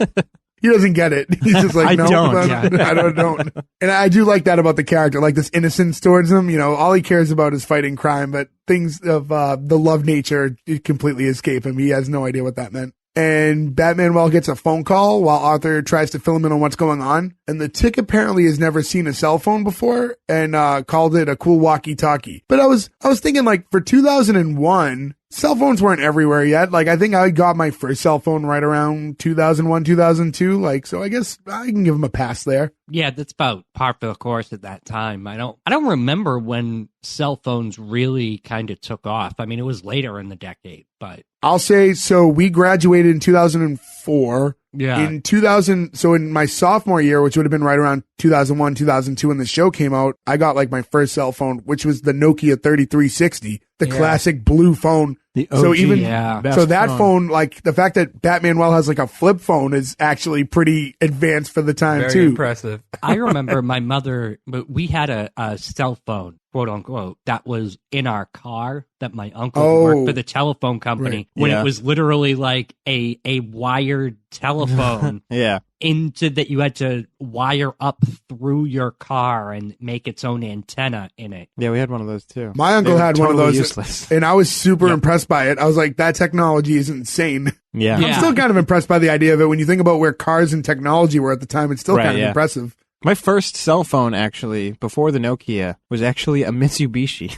He doesn't get it. He's just like, no, I don't. And I do like that about the character, like this innocence towards him. All he cares about is fighting crime, but things of the love nature completely escape him. He has no idea what that meant. And Batman Well gets a phone call while Arthur tries to fill him in on what's going on. And the Tick apparently has never seen a cell phone before and called it a cool walkie-talkie. But I was thinking, like, for 2001, cell phones weren't everywhere yet. Like, I think I got my first cell phone right around 2001, 2002. Like, so I guess I can give him a pass there. Yeah, that's about par for the course at that time. I don't remember when cell phones really kind of took off. I mean, it was later in the decade, but I'll say, so we graduated in 2004. Yeah. In 2000, so in my sophomore year, which would have been right around 2001, 2002 when the show came out, I got like my first cell phone, which was the Nokia 3360, the classic blue phone. The OG, so that phone, like the fact that Batman Well has like a flip phone is actually pretty advanced for the time. Very too. Impressive. I remember my mother, but we had a cell phone, quote unquote, that was in our car that my uncle worked for the telephone company when it was literally like a wired telephone. Yeah. Into that you had to wire up through your car and make its own antenna in it. Yeah, we had one of those too. My uncle had one of those, useless. And I was super impressed by it. I was like, that technology is insane. Yeah. I'm still kind of impressed by the idea of it. When you think about where cars and technology were at the time, it's still kind of impressive. My first cell phone, actually, before the Nokia, was actually a Mitsubishi.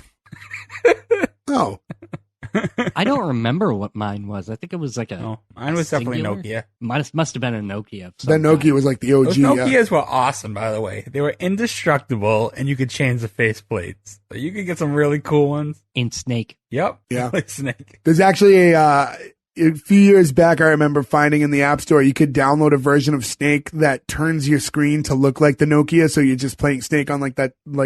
Oh. I don't remember what mine was. I think it was like mine was definitely Nokia. Must have been a Nokia. That Nokia was like the OG. Those Nokias were awesome, by the way. They were indestructible, and you could change the faceplates. So you could get some really cool ones. In Snake. Yep. Yeah. Like Snake. There's actually a few years back, I remember finding in the App Store, you could download a version of Snake that turns your screen to look like the Nokia, so you're just playing Snake on like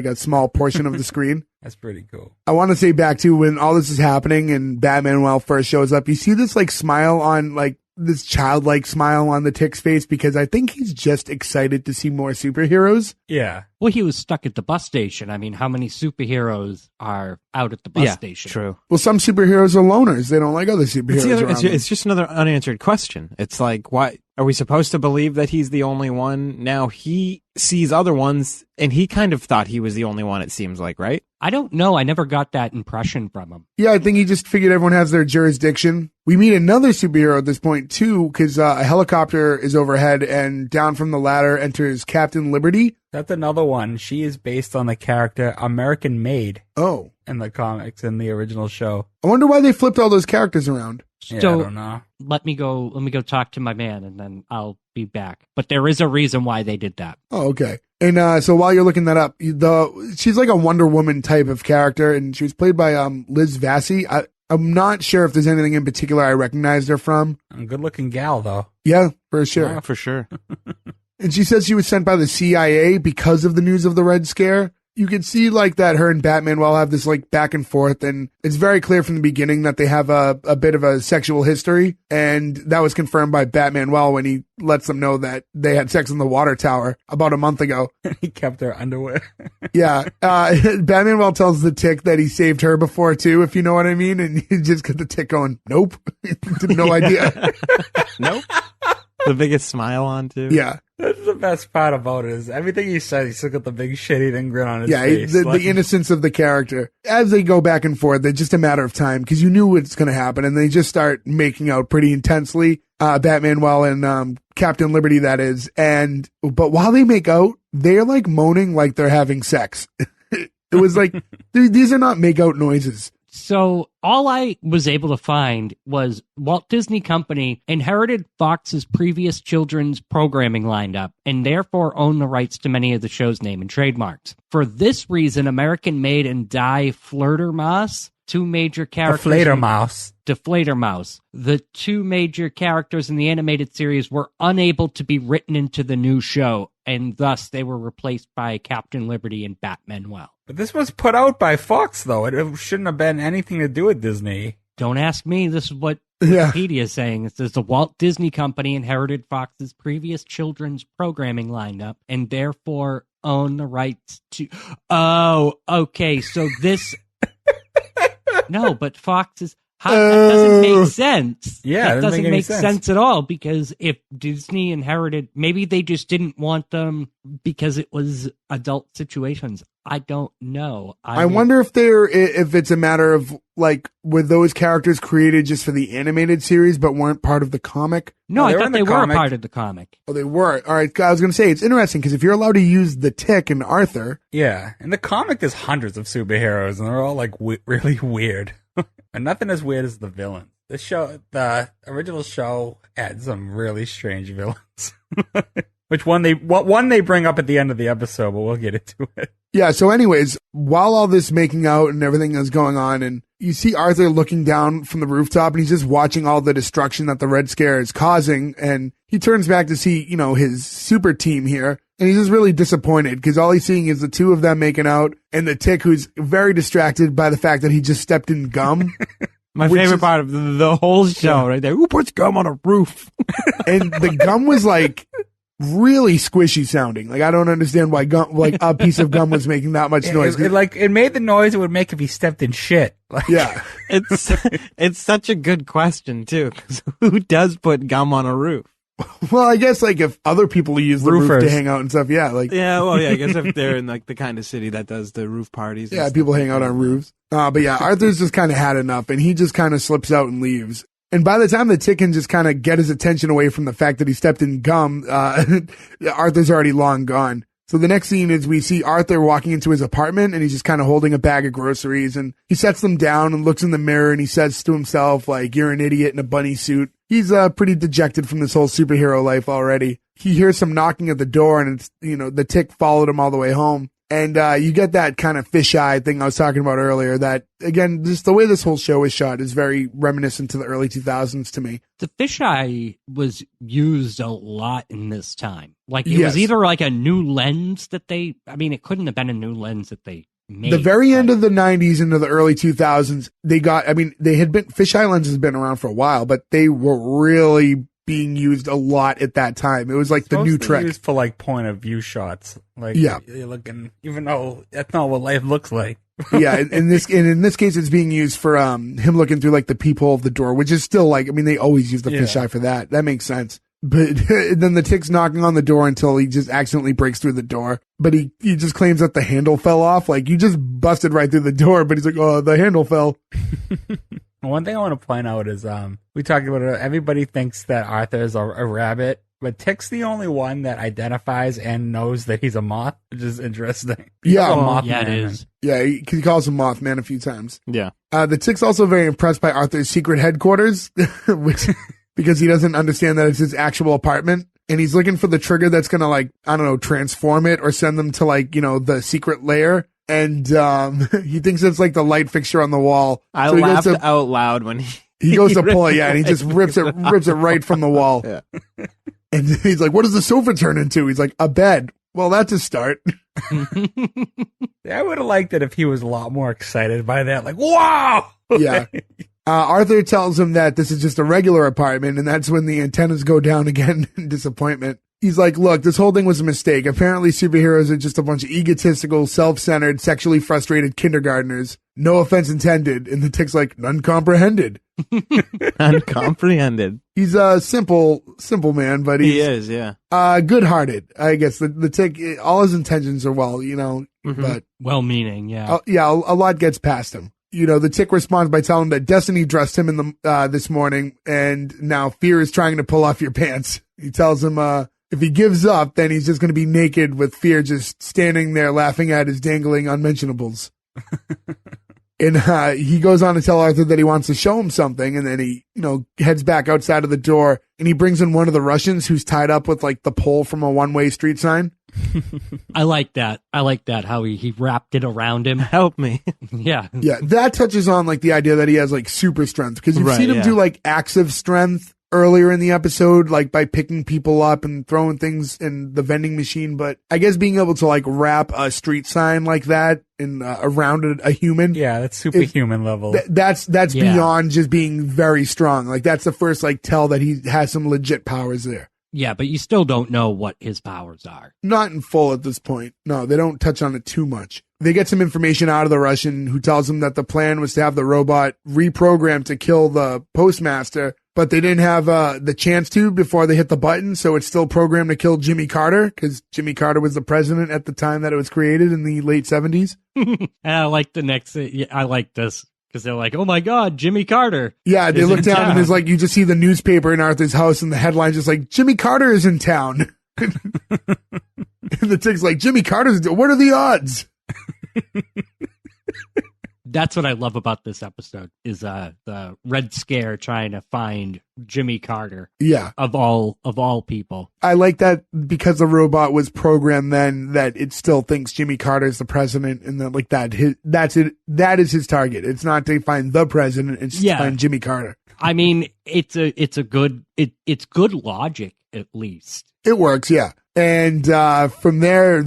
a small portion of the screen. That's pretty cool. I want to say back to when all this is happening and Batman Well first shows up, you see this like smile on like this childlike smile on the Tick's face because I think he's just excited to see more superheroes. Yeah. Well, he was stuck at the bus station. I mean, how many superheroes are out at the bus station? True. Well, some superheroes are loners. They don't like other superheroes around them. It's just another unanswered question. It's like, why are we supposed to believe that he's the only one? Now he sees other ones, and he kind of thought he was the only one, it seems like, right? I don't know. I never got that impression from him. Yeah, I think he just figured everyone has their jurisdiction. We meet another superhero at this point, too, because a helicopter is overhead, and down from the ladder enters Captain Liberty. That's another one. She is based on the character American Maid Oh. in the comics in the original show. I wonder why they flipped all those characters around. Yeah, I So don't know. let me go talk to my man, and then I'll be back. But there is a reason why they did that. Oh, okay. And so while you're looking that up, she's like a Wonder Woman type of character, and she was played by Liz Vassy. I'm not sure if there's anything in particular I recognized her from. A good-looking gal, though. Yeah, for sure. Yeah, for sure. And she says she was sent by the CIA because of the news of the Red Scare. You can see like that her and Batman will have this like back and forth, and it's very clear from the beginning that they have a bit of a sexual history, and that was confirmed by Batman when he lets them know that they had sex in the water tower about a month ago. He kept her underwear. Yeah. Batman tells the Tick that he saved her before too, if you know what I mean, and you just get the Tick going, nope. No idea. Nope. The biggest smile on, too. Yeah. That's the best part about it is everything he said, he still got the big shit-eating grin on his Yeah, face. the innocence of the character. As they go back and forth, it's just a matter of time because you knew what's going to happen, and they just start making out pretty intensely. Batman and Captain Liberty, that is. But while they make out, they're like moaning like they're having sex. It was like, these are not make-out noises. So all I was able to find was Walt Disney Company inherited Fox's previous children's programming lineup and therefore owned the rights to many of the show's name and trademarks. For this reason, American Maid and Die Fledermaus, two major characters. Deflatormouse. The two major characters in the animated series were unable to be written into the new show, and thus they were replaced by Captain Liberty and Batmanuel. But this was put out by Fox, though. It shouldn't have been anything to do with Disney. Don't ask me. This is what Wikipedia is saying. It says the Walt Disney Company inherited Fox's previous children's programming lineup and therefore own the rights to... Oh, okay. So this... No, but Fox is... That doesn't make sense. Yeah, it doesn't make sense at all, because if Disney inherited, maybe they just didn't want them because it was adult situations. I don't know. I wonder if it's a matter of like, were those characters created just for the animated series but weren't part of the comic? No, I thought they were a part of the comic. Oh, they were. All right, I was going to say, it's interesting because if you're allowed to use the Tick and Arthur. Yeah, in the comic there's hundreds of superheroes and they're all like really weird. And nothing as weird as the villain. The original show had some really strange villains. Which one they bring up at the end of the episode, but we'll get into it. Yeah, so anyways, while all this making out and everything is going on, and you see Arthur looking down from the rooftop, and he's just watching all the destruction that the Red Scare is causing, and he turns back to see, his super team here, and he's just really disappointed, because all he's seeing is the two of them making out, and the Tick, who's very distracted by the fact that he just stepped in gum. My favorite part of the whole show right there. Who puts gum on a roof? And the gum was like... really squishy sounding. Like, I don't understand why a piece of gum was making that much noise. It made the noise it would make if he stepped in shit. Yeah. It's such a good question too, because who does put gum on a roof? Well, I guess like if other people use the roof to hang out and stuff, yeah. I guess if they're in like the kind of city that does the roof parties. Yeah, people hang out on roofs. But yeah, Arthur's just kind of had enough, and he just kind of slips out and leaves. And by the time the Tick can just kind of get his attention away from the fact that he stepped in gum, Arthur's already long gone. So the next scene is we see Arthur walking into his apartment, and he's just kind of holding a bag of groceries, and he sets them down and looks in the mirror, and he says to himself, like, you're an idiot in a bunny suit. He's pretty dejected from this whole superhero life already. He hears some knocking at the door, and it's, the Tick followed him all the way home. And you get that kind of fisheye thing I was talking about earlier that, again, just the way this whole show is shot is very reminiscent to the early 2000s to me. The fisheye was used a lot in this time. Like, it was either like a new lens that it couldn't have been a new lens that they made. The very end of the 90s into the early 2000s, fisheye lenses had been around for a while, but they were really being used a lot at that time. It was like the new trick. Used for like point of view shots. Like, yeah, you're looking, even though that's not what life looks like. Yeah, in this case, it's being used for him looking through like the peephole of the door, which is still like, I mean, they always use the fisheye for that. That makes sense. But then the tick's knocking on the door until he just accidentally breaks through the door. But he just claims that the handle fell off. Like, you just busted right through the door, but he's like, oh, the handle fell. One thing I want to point out is we talked about it. Everybody thinks that Arthur is a rabbit. But Tick's the only one that identifies and knows that he's a moth, which is interesting. Yeah, it is. Yeah, he calls him Mothman a few times. Yeah. The Tick's also very impressed by Arthur's secret headquarters, which because he doesn't understand that it's his actual apartment. And he's looking for the trigger that's going to, like, I don't know, transform it or send them to, like, you know, the secret lair. And he thinks it's like the light fixture on the wall. I laughed out loud when he goes to pull it, and he just rips it right from the wall. Yeah. And he's like, what does the sofa turn into? He's like, a bed. Well, that's a start. I would have liked it if he was a lot more excited by that. Like, wow! Yeah. Arthur tells him that this is just a regular apartment, and that's when the antennas go down again in disappointment. He's like, look, this whole thing was a mistake. Apparently superheroes are just a bunch of egotistical, self-centered, sexually frustrated kindergartners. No offense intended. And the Tick's like, none comprehended. Uncomprehended. He's a simple man, but he is, yeah. Good-hearted. I guess the Tick, all his intentions are well, you know, but well-meaning, yeah. A lot gets past him. You know, the Tick responds by telling him that Destiny dressed him in the this morning, and now fear is trying to pull off your pants. He tells him, if he gives up, then he's just going to be naked with fear just standing there laughing at his dangling unmentionables. And he goes on to tell Arthur that he wants to show him something, and then he, you know, heads back outside of the door, and he brings in one of the Russians who's tied up with, like, the pole from a one-way street sign. I like that. How he wrapped it around him. Help me. Yeah. Yeah, that touches on, like, the idea that he has, like, super strength, because you've seen him do, like, acts of strength earlier in the episode, like by picking people up and throwing things in the vending machine. But I guess being able to like wrap a street sign like that in around a human. Yeah, that's superhuman level. That's beyond just being very strong. Like that's the first like tell that he has some legit powers there. Yeah, but you still don't know what his powers are. Not in full at this point. No, they don't touch on it too much. They get some information out of the Russian who tells him that the plan was to have the robot reprogrammed to kill the postmaster, but they didn't have the chance to before they hit the button, so it's still programmed to kill Jimmy Carter, because Jimmy Carter was the president at the time that it was created in the late 70s. And I like I like this, because they're like, oh my God, Jimmy Carter. Yeah, they look down and there's like, you just see the newspaper in Arthur's house and the headline's just like, Jimmy Carter is in town. And the Tick's like, Jimmy Carter's, what are the odds? That's what I love about this episode is the Red Scare trying to find Jimmy Carter. Yeah. Of all people. I like that because the robot was programmed then that it still thinks Jimmy Carter is the president and that like that that is his target. It's not to find the president, it's to find Jimmy Carter. I mean, it's good logic at least. It works, yeah. And from there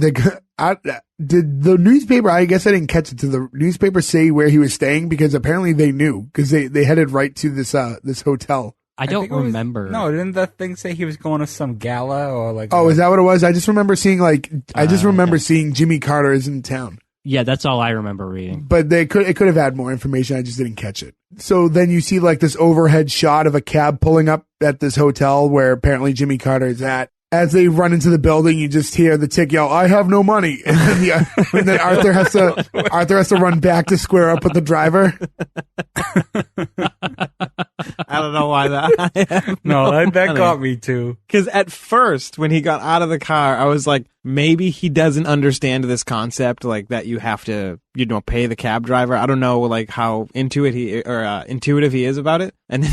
did the newspaper, I guess I didn't catch it, did the newspaper say where he was staying? Because apparently they knew, because they headed right to this hotel. I don't remember. No, didn't that thing say he was going to some gala or like? Oh, is that what it was? I just remember seeing seeing Jimmy Carter is in town. Yeah, that's all I remember reading. But it could have had more information. I just didn't catch it. So then you see like this overhead shot of a cab pulling up at this hotel where apparently Jimmy Carter is at. As they run into the building, you just hear the Tick yell, "I have no money," and then Arthur has to run back to square up with the driver. I don't know why that. No, that got me too. Because at first, when he got out of the car, I was like, maybe he doesn't understand this concept, like that you have to, pay the cab driver. I don't know, like how intuitive he is about it. And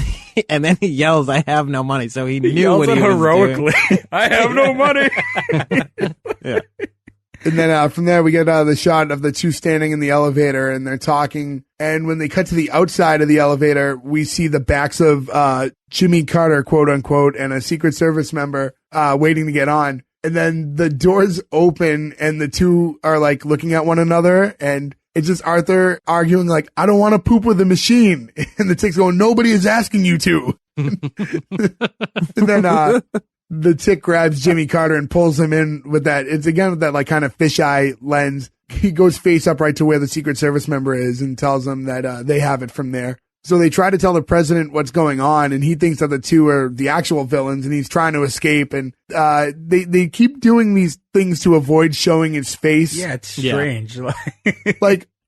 then he yells, "I have no money." So he knew what he was heroically. Doing. I have no money. Yeah. And then from there, we get the shot of the two standing in the elevator, and they're talking. And when they cut to the outside of the elevator, we see the backs of Jimmy Carter, quote unquote, and a Secret Service member waiting to get on. And then the doors open, and the two are like looking at one another, and it's just Arthur arguing like, "I don't want to poop with a machine," and the Tick's going, "Nobody is asking you to." And then the Tick grabs Jimmy Carter and pulls him in with that. It's again with that like kind of fisheye lens. He goes face up right to where the Secret Service member is and tells them that they have it from there. So they try to tell the president what's going on, and he thinks that the two are the actual villains, and he's trying to escape. And they keep doing these things to avoid showing his face. Yeah, it's strange.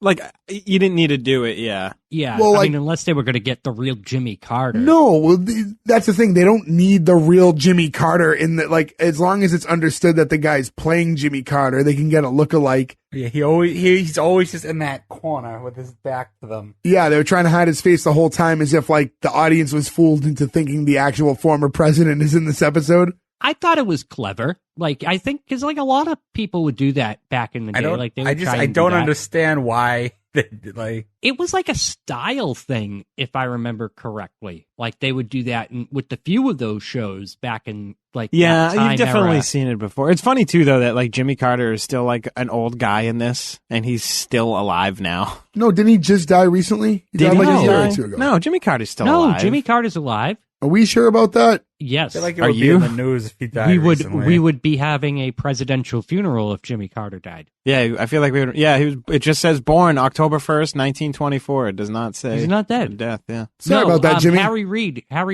Like you didn't need to do it, yeah. Yeah, Well, I mean, unless they were going to get the real Jimmy Carter. no, well, that's the thing. They don't need the real Jimmy Carter in the like. As long as it's understood that the guy's playing Jimmy Carter, they can get a lookalike. Yeah, he's always just in that corner with his back to them. Yeah, they were trying to hide his face the whole time, as if like the audience was fooled into thinking the actual former president is in this episode. I thought it was clever. Like, I think, because like a lot of people would do that back in the day. I don't understand why. It was like a style thing, if I remember correctly. Like they would do that with the few of those shows back in like that time you've definitely era. seen it before. It's funny too though that like Jimmy Carter is still like an old guy in this, and he's still alive now. No, didn't he just die recently? He died like a year or two ago. No, Jimmy Carter's still No, alive. Jimmy Carter's alive. Are we sure about that? Yes. I feel like it Are would you? be in the news if he died recently. we would be having a presidential funeral if Jimmy Carter died. Yeah, I feel like we would. Yeah, it just says born October 1st, 1924. It does not say He's not dead. death. Yeah. Sorry about that, Jimmy. Harry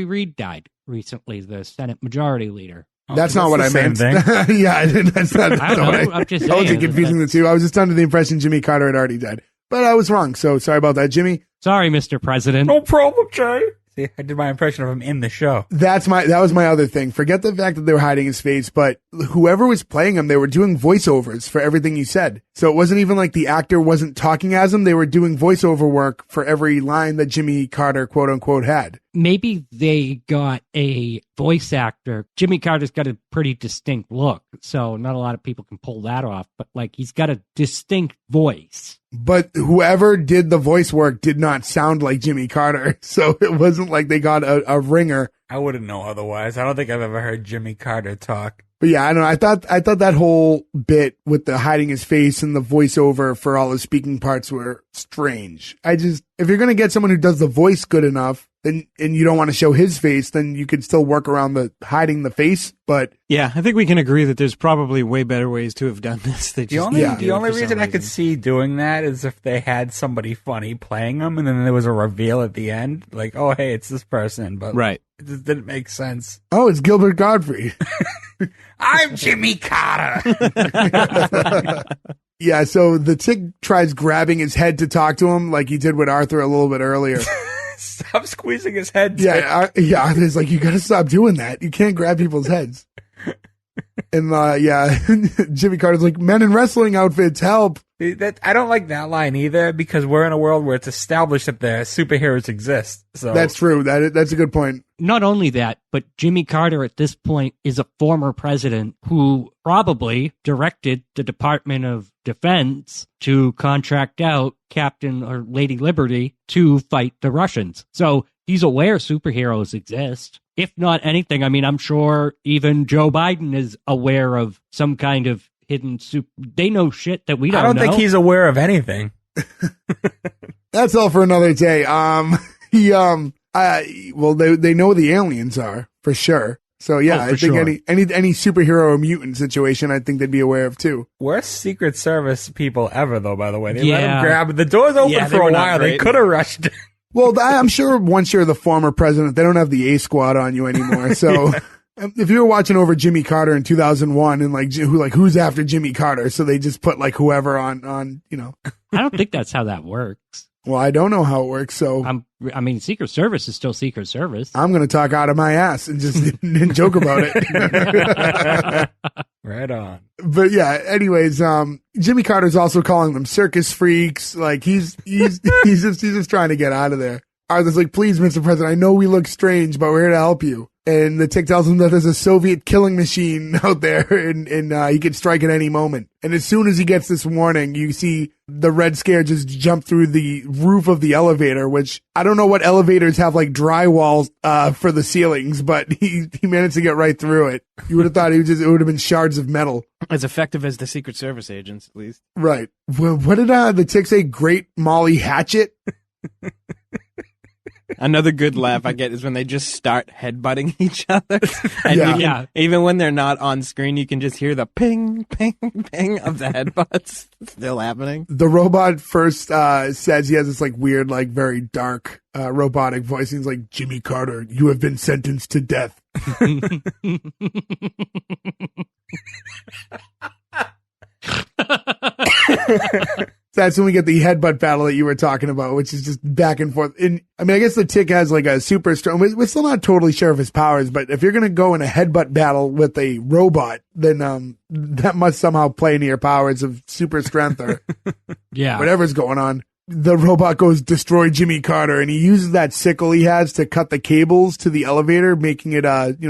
Reid died recently, the Senate Majority Leader. That's not what I meant. Thing. Yeah, that's not. I don't know. I'm just saying. I wasn't confusing the two. I was just under the impression Jimmy Carter had already died, but I was wrong. So sorry about that, Jimmy. Sorry, Mr. President. No problem, Jay. See, I did my impression of him in the show. That was my other thing. Forget the fact that they were hiding his face, but whoever was playing him, they were doing voiceovers for everything he said. So it wasn't even like the actor wasn't talking as him. They were doing voiceover work for every line that Jimmy Carter, quote unquote, had. Maybe they got a voice actor. Jimmy Carter's got a pretty distinct look, so not a lot of people can pull that off, but like he's got a distinct voice. But whoever did the voice work did not sound like Jimmy Carter. So it wasn't like they got a ringer. I wouldn't know otherwise. I don't think I've ever heard Jimmy Carter talk. But yeah, I don't know. I thought that whole bit with the hiding his face and the voiceover for all his speaking parts were strange. If you're going to get someone who does the voice good enough, then, and you don't want to show his face, then you could still work around the hiding the face. But Yeah, I think we can agree that there's probably way better ways to have done this. The only reason I could see doing that is if they had somebody funny playing them, and then there was a reveal at the end, like, oh, hey, it's this person. But Right. it just didn't make sense. oh, it's Gilbert Gottfried. I'm Jimmy Carter. Yeah, so the Tick tries grabbing his head to talk to him like he did with Arthur a little bit earlier. Stop squeezing his head. Yeah, Arthur's like, you gotta stop doing that. You can't grab people's heads. And Jimmy Carter's like, men in wrestling outfits, help. I don't like that line either, because we're in a world where it's established that the superheroes exist. So That's true. That's a good point. Not only that, but Jimmy Carter at this point is a former president who probably directed the Department of Defense to contract out Captain or Lady Liberty to fight the Russians. So he's aware superheroes exist. If not anything, I mean, I'm sure even Joe Biden is aware of some kind of hidden They know shit that we don't know. I don't think he's aware of anything. That's all for another day. They know who the aliens are for sure. So yeah, I think any superhero or mutant situation, I think they'd be aware of too. Worst Secret Service people ever, though. By the way, they let Yeah. him grab the doors open Yeah, for they a were not while. They great. could have rushed. Well, I'm sure once you're the former president, they don't have the A squad on you anymore. So if you were watching over Jimmy Carter in 2001 and who's after Jimmy Carter, so they just put like whoever on. I don't think that's how that works. Well, I don't know how it works, so I mean, Secret Service is still Secret Service. I'm going to talk out of my ass and just joke about it. Right on. But yeah, anyways, Jimmy Carter's also calling them circus freaks. Like he's just trying to get out of there. Arthur's like, please, Mr. President, I know we look strange, but we're here to help you. And the Tick tells him that there's a Soviet killing machine out there and he could strike at any moment. And as soon as he gets this warning, you see the Red Scare just jump through the roof of the elevator, which I don't know what elevators have like drywall for the ceilings, but he managed to get right through it. You would have thought it would have been shards of metal. As effective as the Secret Service agents, at least. Right. Well, what did the Tick say? Great Molly Hatchet? Another good laugh I get is when they just start headbutting each other. And Yeah. you can, Yeah. even when they're not on screen, you can just hear the ping, ping, ping of the headbutts still happening. The robot first says he has this like weird, like very dark robotic voice. He's like, Jimmy Carter, you have been sentenced to death. That's when we get the headbutt battle that you were talking about, which is just back and forth. And I mean, I guess the Tick has like a super strong. We're still not totally sure of his powers, but if you're gonna go in a headbutt battle with a robot, then that must somehow play into your powers of super strength or Yeah. whatever's going on. The robot goes destroy Jimmy Carter, and he uses that sickle he has to cut the cables to the elevator, making it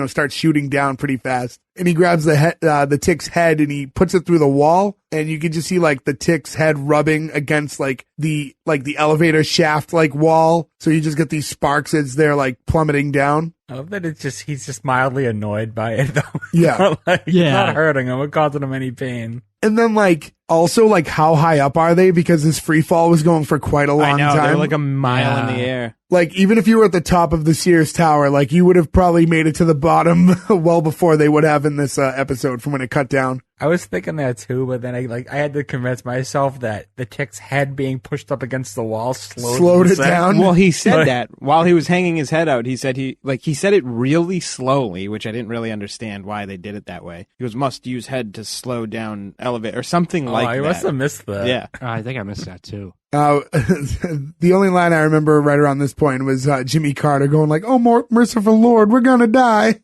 start shooting down pretty fast. And he grabs the Tick's head and he puts it through the wall, and you can just see like the Tick's head rubbing against like the elevator shaft like wall. So you just get these sparks as they're like plummeting down. I love that he's just mildly annoyed by it though. Yeah. It's not hurting him, it causing him any pain. And then like also like how high up are they? Because this free fall was going for quite a long I know, time. they're like a mile in the air. Like, even if you were at the top of the Sears Tower, like, you would have probably made it to the bottom well before they would have in this episode from when it cut down. I was thinking that too, but then I had to convince myself that the Tick's head being pushed up against the wall slowed it down. Well, he said that while he was hanging his head out. He said he said it really slowly, which I didn't really understand why they did it that way. He was must use head to slow down elevator or something like that. I must have missed that. Yeah. I think I missed that too. The only line I remember right around this point was Jimmy Carter going like, "Oh, more merciful Lord, we're gonna die."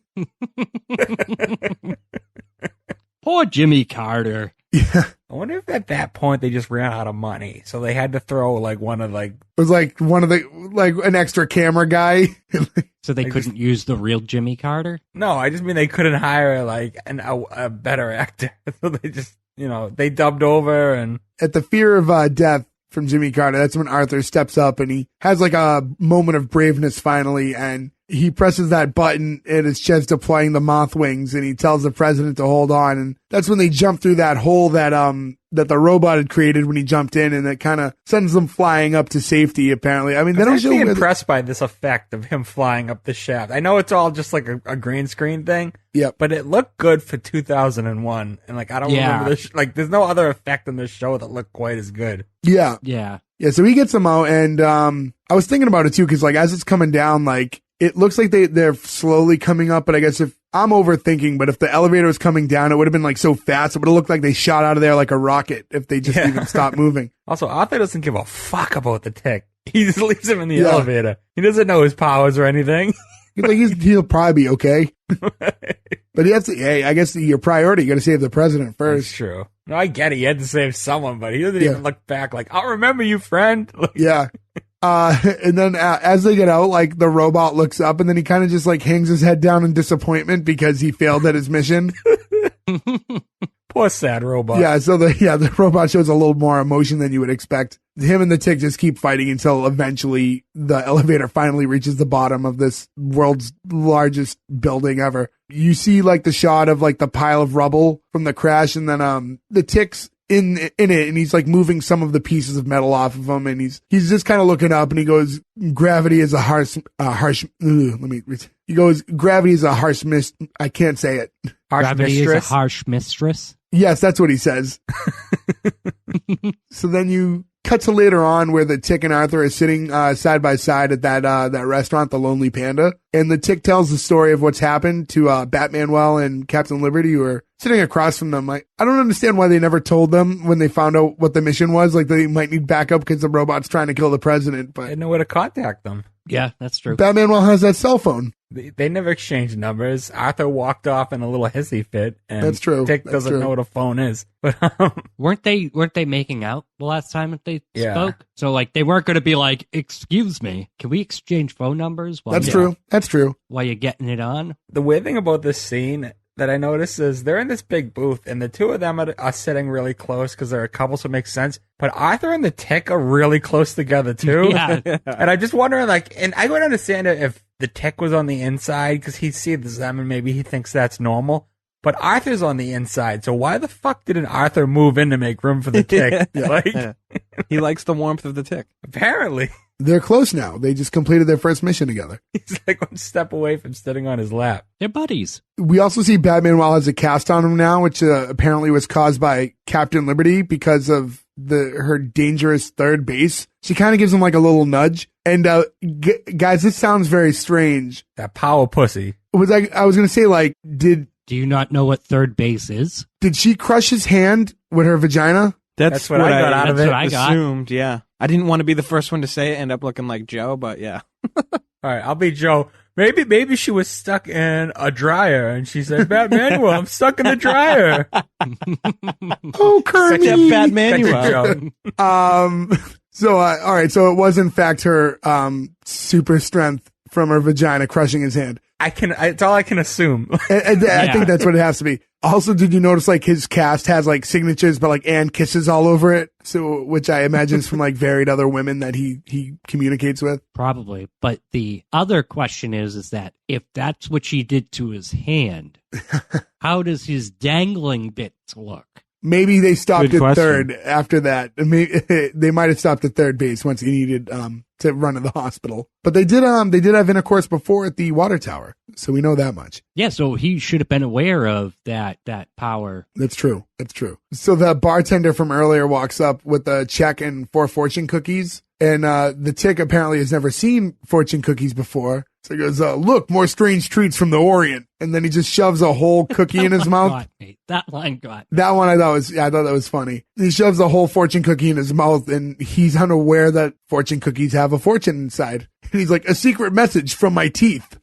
Poor Jimmy Carter. Yeah. I wonder if at that point they just ran out of money, so they had to throw like one of like. It was like one of the like an extra camera guy. So they couldn't use the real Jimmy Carter? No, I just mean they couldn't hire like a better actor, so they just they dubbed over and. At the fear of death from Jimmy Carter, that's when Arthur steps up and he has like a moment of braveness finally, and he presses that button and it's just deploying the moth wings, and he tells the president to hold on, and that's when they jump through that hole that the robot had created when he jumped in, and it kind of sends them flying up to safety apparently. I mean, they don't show actually impressed by this effect of him flying up the shaft. I know it's all just like a green screen thing. Yep. But it looked good for 2001, and like I don't remember this. Like, there's no other effect in this show that looked quite as good. Yeah. Yeah. Yeah, so he gets them out, and I was thinking about it too, because like as it's coming down, like it looks like they're slowly coming up, but I guess if I'm overthinking, but if the elevator was coming down, it would have been like so fast, it would have looked like they shot out of there like a rocket if they just even stopped moving. Also, Arthur doesn't give a fuck about the Tick. He just leaves him in the elevator. He doesn't know his powers or anything. He'll probably be okay. But he has to, hey, I guess your priority, you got to save the president first. That's true. No, I get it. He had to save someone, but he doesn't even look back like, I'll remember you, friend. Yeah. And then as they get out, like the robot looks up and then he kind of just like hangs his head down in disappointment because he failed at his mission. Poor sad robot. Yeah. So the robot shows a little more emotion than you would expect. Him and the Tick just keep fighting until eventually the elevator finally reaches the bottom of this world's largest building ever. You see like the shot of like the pile of rubble from the crash, and then the Tick's in it, and he's like moving some of the pieces of metal off of him, and he's just kind of looking up, and he goes, "Gravity is a harsh." He goes, "Gravity is a harsh I can't say it. Gravity is a harsh mistress. Yes, that's what he says. So then you cut to later on where the Tick and Arthur are sitting side by side at that restaurant, the Lonely Panda, and the Tick tells the story of what's happened to Batmanuel and Captain Liberty, who are sitting across from them. Like, I don't understand why they never told them when they found out what the mission was. Like, they might need backup because the robot's trying to kill the president. But They didn't know where to contact them. Yeah, that's true. Batmanuel has that cell phone. They never exchanged numbers. Arthur walked off in a little hissy fit, and That's true. Tick That's doesn't true. know what a phone is. But Weren't they making out the last time that they Yeah. spoke? So like they weren't going to be like, "Excuse me, can we exchange phone numbers?" That's true. That's true. While you're getting it on. the weird thing about this scene that I noticed is they're in this big booth, and the two of them are sitting really close because they're a couple, so it makes sense. But Arthur and the Tick are really close together too. Yeah. And I'm just wondering, like, and I would understand it if the Tick was on the inside because he sees them and maybe he thinks that's normal. But Arthur's on the inside, so why the fuck didn't Arthur move in to make room for the Tick? Like, He likes the warmth of the Tick. apparently. They're close now. They just completed their first mission together. He's like one step away from sitting on his lap. They're buddies. We also see Batman while has a cast on him now, which apparently was caused by Captain Liberty because of her dangerous third base. She kind of gives him like a little nudge. And guys, this sounds very strange. That power pussy. I was going to say, like, do you not know what third base is? Did she crush his hand with her vagina? That's what I got out of it. I assumed, yeah. I didn't want to be the first one to say it, end up looking like Joe, but yeah. All right, I'll be Joe. Maybe she was stuck in a dryer, and she said, "Batman, well, I'm stuck in the dryer." Oh, Kermit! Such a Batman you are. So, all right. So it was in fact her super strength from her vagina crushing his hand. It's all I can assume. I think that's what it has to be. Also, did you notice like his cast has like signatures, but like and kisses all over it? So, which I imagine is from like varied other women that he communicates with. Probably. But the other question is that if that's what she did to his hand, how does his dangling bits look? Maybe they stopped Good at question. third after that. Maybe they might have stopped at third base once he needed to run to the hospital. But they did have intercourse before at the water tower, so we know that much. Yeah, so he should have been aware of that power. That's true. So the bartender from earlier walks up with a check and 4 fortune cookies, and the Tick apparently has never seen fortune cookies before. So he goes, "Look, more strange treats from the Orient," and then he just shoves a whole cookie in his mouth. Got me. That line got me. That one I thought that was funny. He shoves a whole fortune cookie in his mouth, and he's unaware that fortune cookies have a fortune inside. And he's like, "A secret message from my teeth."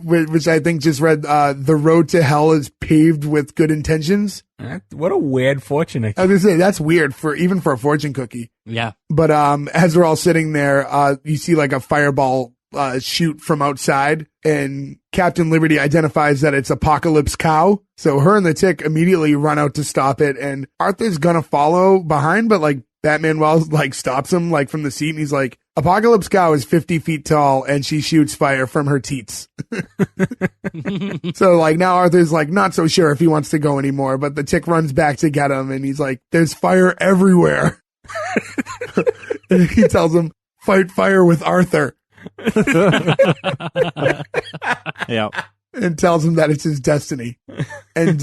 Which I think just read, "The road to hell is paved with good intentions." What a weird fortune. I was gonna say that's weird even for a fortune cookie. Yeah. But as we're all sitting there, you see like a fireball shoot from outside, and Captain Liberty identifies that it's Apocalypse Cow. So her and the Tick immediately run out to stop it, and Arthur's gonna follow behind, but like Batman Wells like stops him like from the seat, and he's like, "Apocalypse Cow is 50 feet tall, and she shoots fire from her teats." So like now Arthur's like not so sure if he wants to go anymore, but the Tick runs back to get him, and he's like, "There's fire everywhere." And he tells him, "Fight fire with Arthur." Yeah. And tells him that it's his destiny. And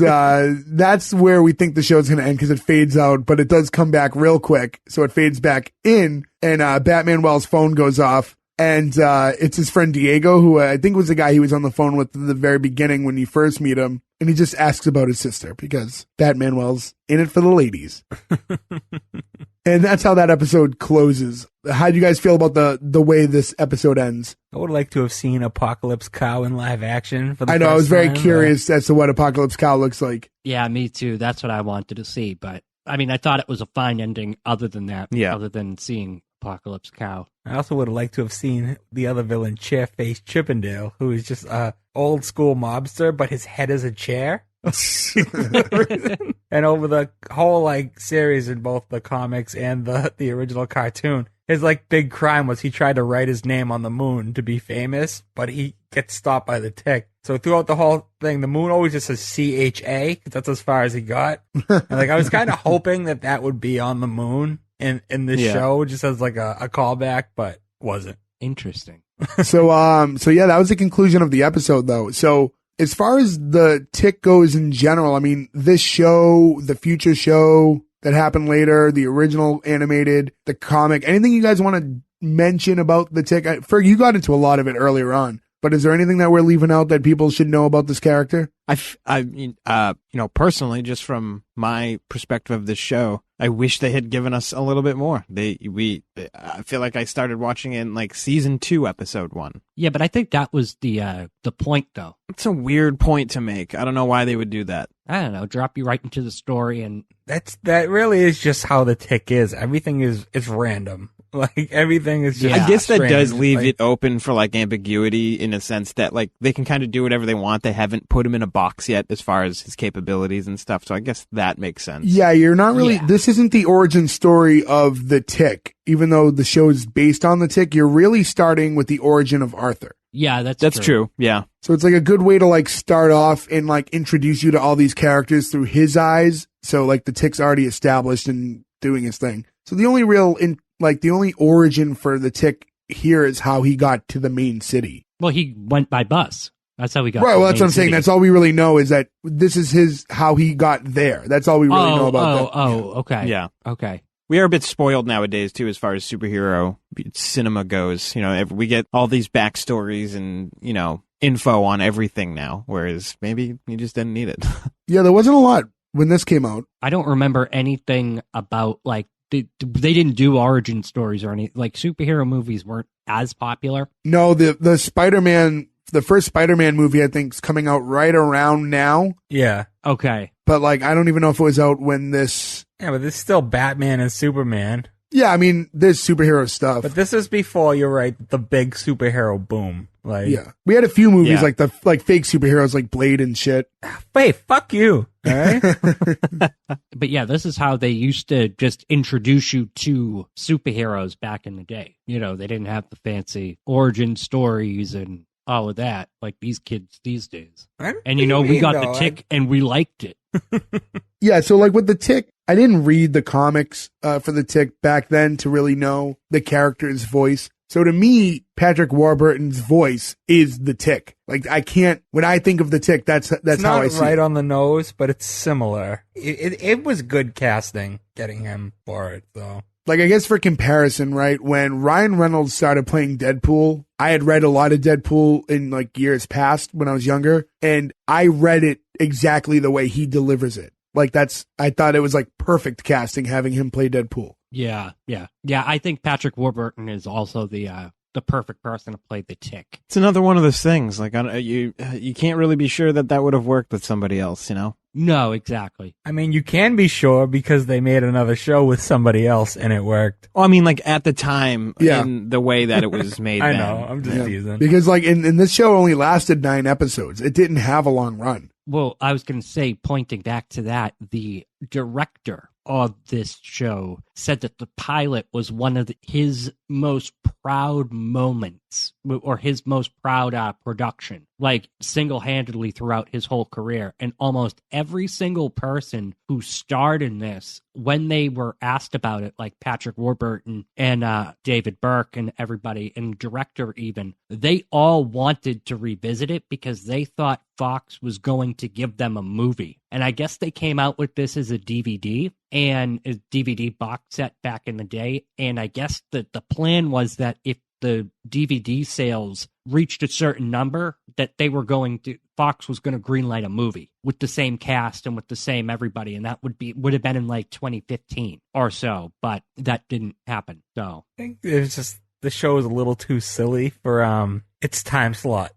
that's where we think the show's going to end because it fades out, but it does come back real quick. So it fades back in, and Batman Wells' phone goes off, and it's his friend Diego, who I think was the guy he was on the phone with at the very beginning when you first meet him. And he just asks about his sister because Batman Wells in it for the ladies. And that's how that episode closes. How do you guys feel about the way this episode ends? I would like to have seen Apocalypse Cow in live action. For the I know, I was first very time, curious as to what Apocalypse Cow looks like. Yeah, me too. That's what I wanted to see. But I mean, I thought it was a fine ending other than that. Yeah. Other than seeing Apocalypse Cow. I also would have liked to have seen the other villain, Chairface Chippendale, who is just a old school mobster, but his head is a chair. And over the whole like series in both the comics and the original cartoon, his like big crime was he tried to write his name on the moon to be famous, but he gets stopped by the Tick. So throughout the whole thing, the moon always just says CHA, 'cause that's as far as he got. And like I was kind of hoping that would be on the moon in this show, just as like a callback, but wasn't. Interesting. So yeah, that was the conclusion of the episode though. So as far as the Tick goes in general, I mean, this show, the future show that happened later, the original animated, the comic, anything you guys want to mention about the Tick? Ferg, you got into a lot of it earlier on, but is there anything that we're leaving out that people should know about this character? Personally, just from my perspective of this show, I wish they had given us a little bit more. I feel like I started watching it in like season 2, episode 1. Yeah, but I think that was the point, though. It's a weird point to make. I don't know why they would do that. I don't know, drop you right into the story, and That really is just how the Tick is. Everything is random. Like everything is just. I guess that strange. does leave Like, it open for like ambiguity in a sense that like they can kind of do whatever they want. They haven't put him in a box yet as far as his capabilities and stuff. So I guess that makes sense. Yeah, you're not really, Yeah. This isn't the origin story of the Tick. Even though the show is based on the Tick, you're really starting with the origin of Arthur. yeah, That's true. Yeah. So it's like a good way to like start off and like introduce you to all these characters through his eyes. So like the Tick's already established and doing his thing. So the only the only origin for the Tick here is how he got to the main city. Well, he went by bus. That's how he got. Right. To Well, the that's main what I'm saying. city. That's all we really know is that this is how he got there. That's all we really know about that. Okay. Yeah. Okay. We are a bit spoiled nowadays, too, as far as superhero cinema goes. You know, we get all these backstories and, you know, info on everything now, whereas maybe you just didn't need it. Yeah, there wasn't a lot when this came out. I don't remember anything about, like, they didn't do origin stories or anything. Like, superhero movies weren't as popular. No, the Spider-Man, the first Spider-Man movie, I think, is coming out right around now. Yeah. Okay. But, like, I don't even know if it was out when this... Yeah, but there's still Batman and Superman. Yeah, I mean, there's superhero stuff. But this is before, you're right, the big superhero boom. Like, yeah. We had a few movies Yeah. like fake superheroes like Blade and shit. wait, fuck you. All right? But yeah, this is how they used to just introduce you to superheroes back in the day. You know, they didn't have the fancy origin stories and all of that like these kids these days. And you know, we got the Tick and we liked it. Yeah, so like with the Tick, I didn't read the comics for the Tick back then to really know the character's voice. So to me, Patrick Warburton's voice is the Tick. Like I can't, when I think of the Tick, that's it's how not I see right it. on the nose, but it's similar. It was good casting getting him for it, though. Like I guess for comparison, right? When Ryan Reynolds started playing Deadpool, I had read a lot of Deadpool in like years past when I was younger, and I read it exactly the way he delivers it. Like I thought it was like perfect casting having him play Deadpool. Yeah. I think Patrick Warburton is also the perfect person to play the Tick. It's another one of those things. Like you can't really be sure that would have worked with somebody else, you know? No, exactly. I mean, you can be sure because they made another show with somebody else and it worked. Well, I mean, like at the time, Yeah. in the way that it was made. I then. know, I'm just teasing. Because like in this show only lasted 9 episodes. It didn't have a long run. Well, I was going to say, pointing back to that, the director of this show said that the pilot was one of his most proud moments, or his most proud production, like single-handedly throughout his whole career. And almost every single person who starred in this, when they were asked about it, like Patrick Warburton and David Burke and everybody, and director even, they all wanted to revisit it because they thought Fox was going to give them a movie. And I guess they came out with this as a DVD and a DVD box set back in the day. And I guess that the plan was that if the DVD sales reached a certain number, that Fox was going to greenlight a movie with the same cast and with the same everybody. And that would have been in like 2015 or so, but that didn't happen. So I think it's just, the show is a little too silly for its time slot.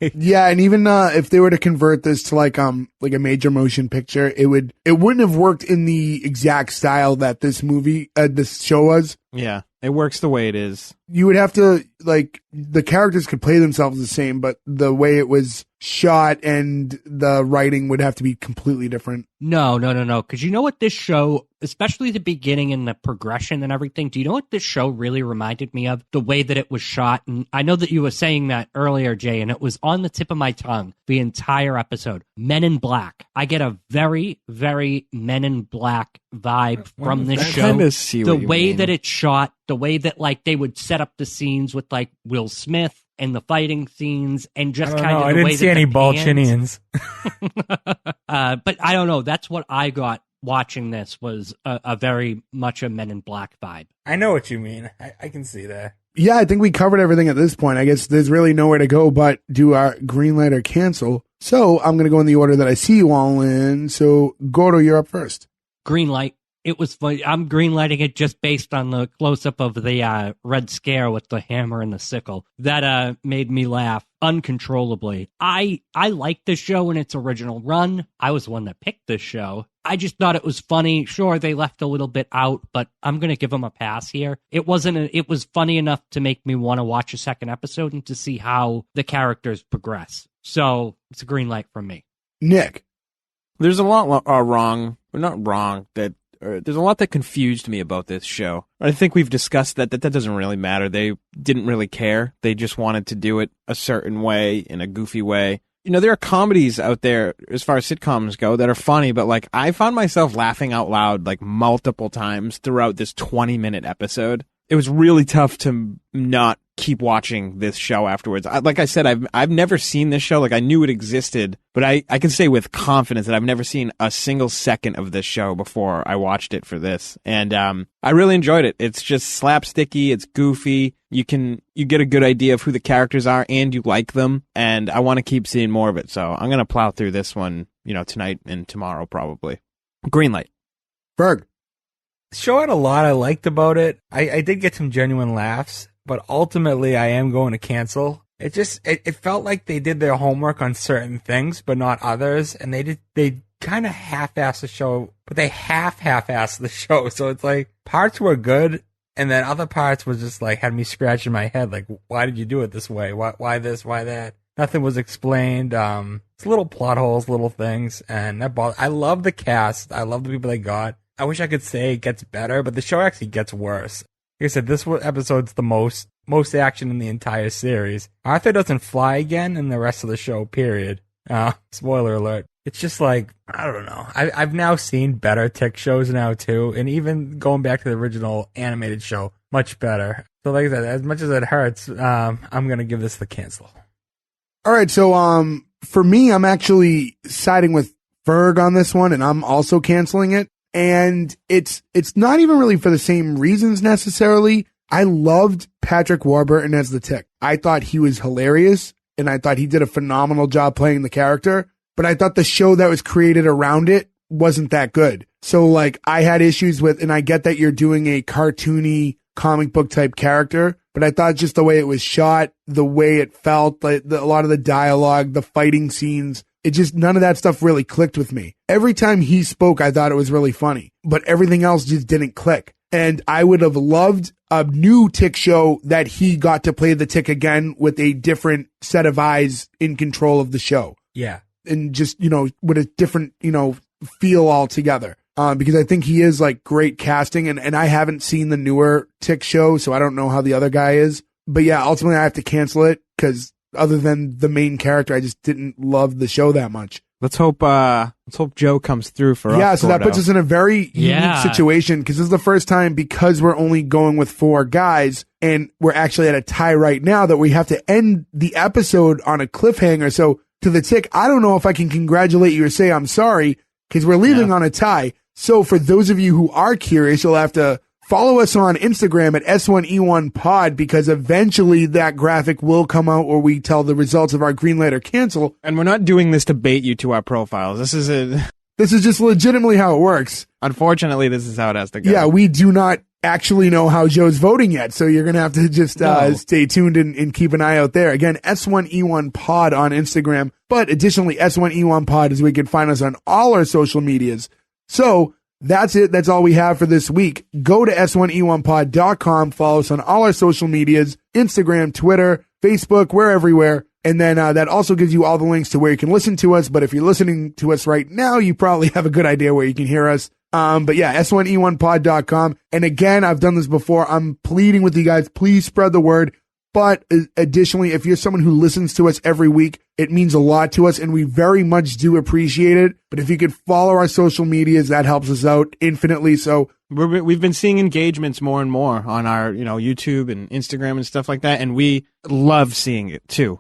Yeah, and even if they were to convert this to like a major motion picture, it wouldn't have worked in the exact style that this show was. Yeah, it works the way it is. You would have to, like, the characters could play themselves the same, but the way it was shot and the writing would have to be completely different. No. Because you know what this show, especially the beginning and the progression and everything, do you know what this show really reminded me of? The way that it was shot. And I know that you were saying that earlier, Jay, and it was on the tip of my tongue the entire episode. Men in Black. I get a very, very Men in Black vibe from this show. Kinda see The what you way mean. that it's shot, the way that like they would set up the sines with like Will Smith and the fighting scenes, and just kind of the I way didn't see that any the Balchinians. but I don't know. That's what I got watching this, was a very much a Men in Black vibe. I know what you mean. I can see that. Yeah, I think we covered everything at this point. I guess there's really nowhere to go but do our greenlight or cancel. So I'm going to go in the order that I see you all in. So Gordo, you're up first. Greenlight. It was fun. I'm greenlighting it just based on the close-up of the Red Scare with the hammer and the sickle. That made me laugh uncontrollably. I liked this show in its original run. I was the one that picked this show. I just thought it was funny. Sure, they left a little bit out, but I'm going to give them a pass here. It was funny enough to make me want to watch a second episode and to see how the characters progress. So it's a green light from me. Nick. There's a lot wrong, or not wrong, there's a lot that confused me about this show. I think we've discussed that doesn't really matter. They didn't really care. They just wanted to do it a certain way, in a goofy way. there are comedies out there as far as sitcoms go that are funny, but like I found myself laughing out loud like multiple times throughout this 20-minute episode. It was really tough to not keep watching this show afterwards. Like I said, I've never seen this show. Like I knew it existed, but I can say with confidence that I've never seen a single second of this show before I watched it for this. And I really enjoyed it. It's just slapsticky, it's goofy. You get a good idea of who the characters are and you like them, and I want to keep seeing more of it. So I'm going to plow through this one, tonight and tomorrow probably. Green light. Berg. The show had a lot I liked about it. I did get some genuine laughs, but ultimately I am going to cancel. It felt like they did their homework on certain things, but not others, and they kind of half-assed the show, but they half-assed the show. So it's like parts were good, and then other parts was just like had me scratching my head, like, why did you do it this way? Why this? Why that? Nothing was explained. It's little plot holes, little things, and that bothered. I love the cast. I love the people they got. I wish I could say it gets better, but the show actually gets worse. Like I said, this episode's the most action in the entire series. Arthur doesn't fly again in the rest of the show, period. Spoiler alert. It's just like, I don't know. I've now seen better Tick shows now, too. And even going back to the original animated show, much better. So like I said, as much as it hurts, I'm going to give this the cancel. All right. So, for me, I'm actually siding with Ferg on this one, and I'm also canceling it. And it's not even really for the same reasons necessarily. I loved Patrick Warburton as the Tick. I thought he was hilarious, and I thought he did a phenomenal job playing the character. But I thought the show that was created around it wasn't that good. So like I had issues with, and I get that you're doing a cartoony comic book type character, but I thought just the way it was shot, the way it felt, like a lot of the dialogue, the fighting scenes, it just, none of that stuff really clicked with me. Every time he spoke, I thought it was really funny, but everything else just didn't click. And I would have loved a new Tick show that he got to play the Tick again with a different set of eyes in control of the show. Yeah. And just, with a different, feel altogether. Because I think he is like great casting, and I haven't seen the newer Tick show, so I don't know how the other guy is. But yeah, ultimately I have to cancel it because other than the main character, I just didn't love the show that much. Let's hope Joe comes through for us. Yeah, so that puts us in a very unique situation because this is the first time, because we're only going with 4 guys and we're actually at a tie right now, that we have to end the episode on a cliffhanger. So to the Tick, I don't know if I can congratulate you or say I'm sorry because we're leaving on a tie. So for those of you who are curious, you'll have to follow us on Instagram at S1E1 Pod, because eventually that graphic will come out where we tell the results of our green light or cancel. And we're not doing this to bait you to our profiles. This is just legitimately how it works. Unfortunately, this is how it has to go. Yeah, we do not actually know how Joe's voting yet, so you're going to have to just stay tuned and keep an eye out there. Again, S1E1 Pod on Instagram, but additionally, S1E1 Pod is where you can find us on all our social medias. So that's it. That's all we have for this week. Go to S1E1pod.com. Follow us on all our social medias, Instagram, Twitter, Facebook. We're everywhere. And then that also gives you all the links to where you can listen to us. But if you're listening to us right now, you probably have a good idea where you can hear us. But yeah, S1E1pod.com. And again, I've done this before. I'm pleading with you guys, please spread the word. But additionally, if you're someone who listens to us every week, it means a lot to us, and we very much do appreciate it. But if you could follow our social medias, that helps us out infinitely. So we've been seeing engagements more and more on our, YouTube and Instagram and stuff like that, and we love seeing it too.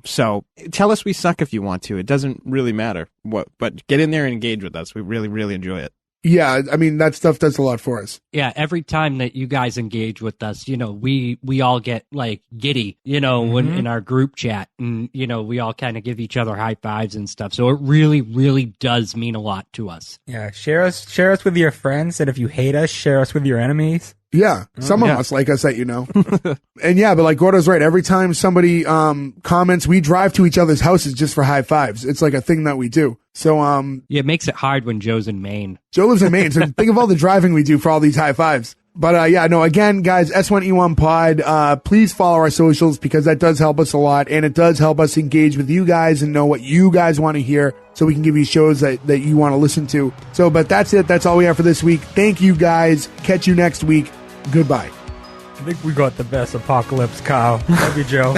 So tell us we suck if you want to. It doesn't really matter but get in there and engage with us. We really, really enjoy it. Yeah, I mean, that stuff does a lot for us. Yeah, every time that you guys engage with us, we all get like giddy, when in our group chat, and we all kind of give each other high fives and stuff. So it really, really does mean a lot to us. Yeah, share us with your friends, and if you hate us, share us with your enemies. Yeah, some of us like us that And yeah, but like Gordo's right. Every time somebody comments, we drive to each other's houses just for high fives. It's like a thing that we do. So yeah, it makes it hard when Joe's in Maine. Joe lives in Maine, so think of all the driving we do for all these high fives. But yeah, no, again, guys, S1E1 Pod, please follow our socials because that does help us a lot, and it does help us engage with you guys and know what you guys want to hear so we can give you shows that you want to listen to. So, but that's it. That's all we have for this week. Thank you, guys. Catch you next week. Goodbye. I think we got the best apocalypse cow. Love you, Joe.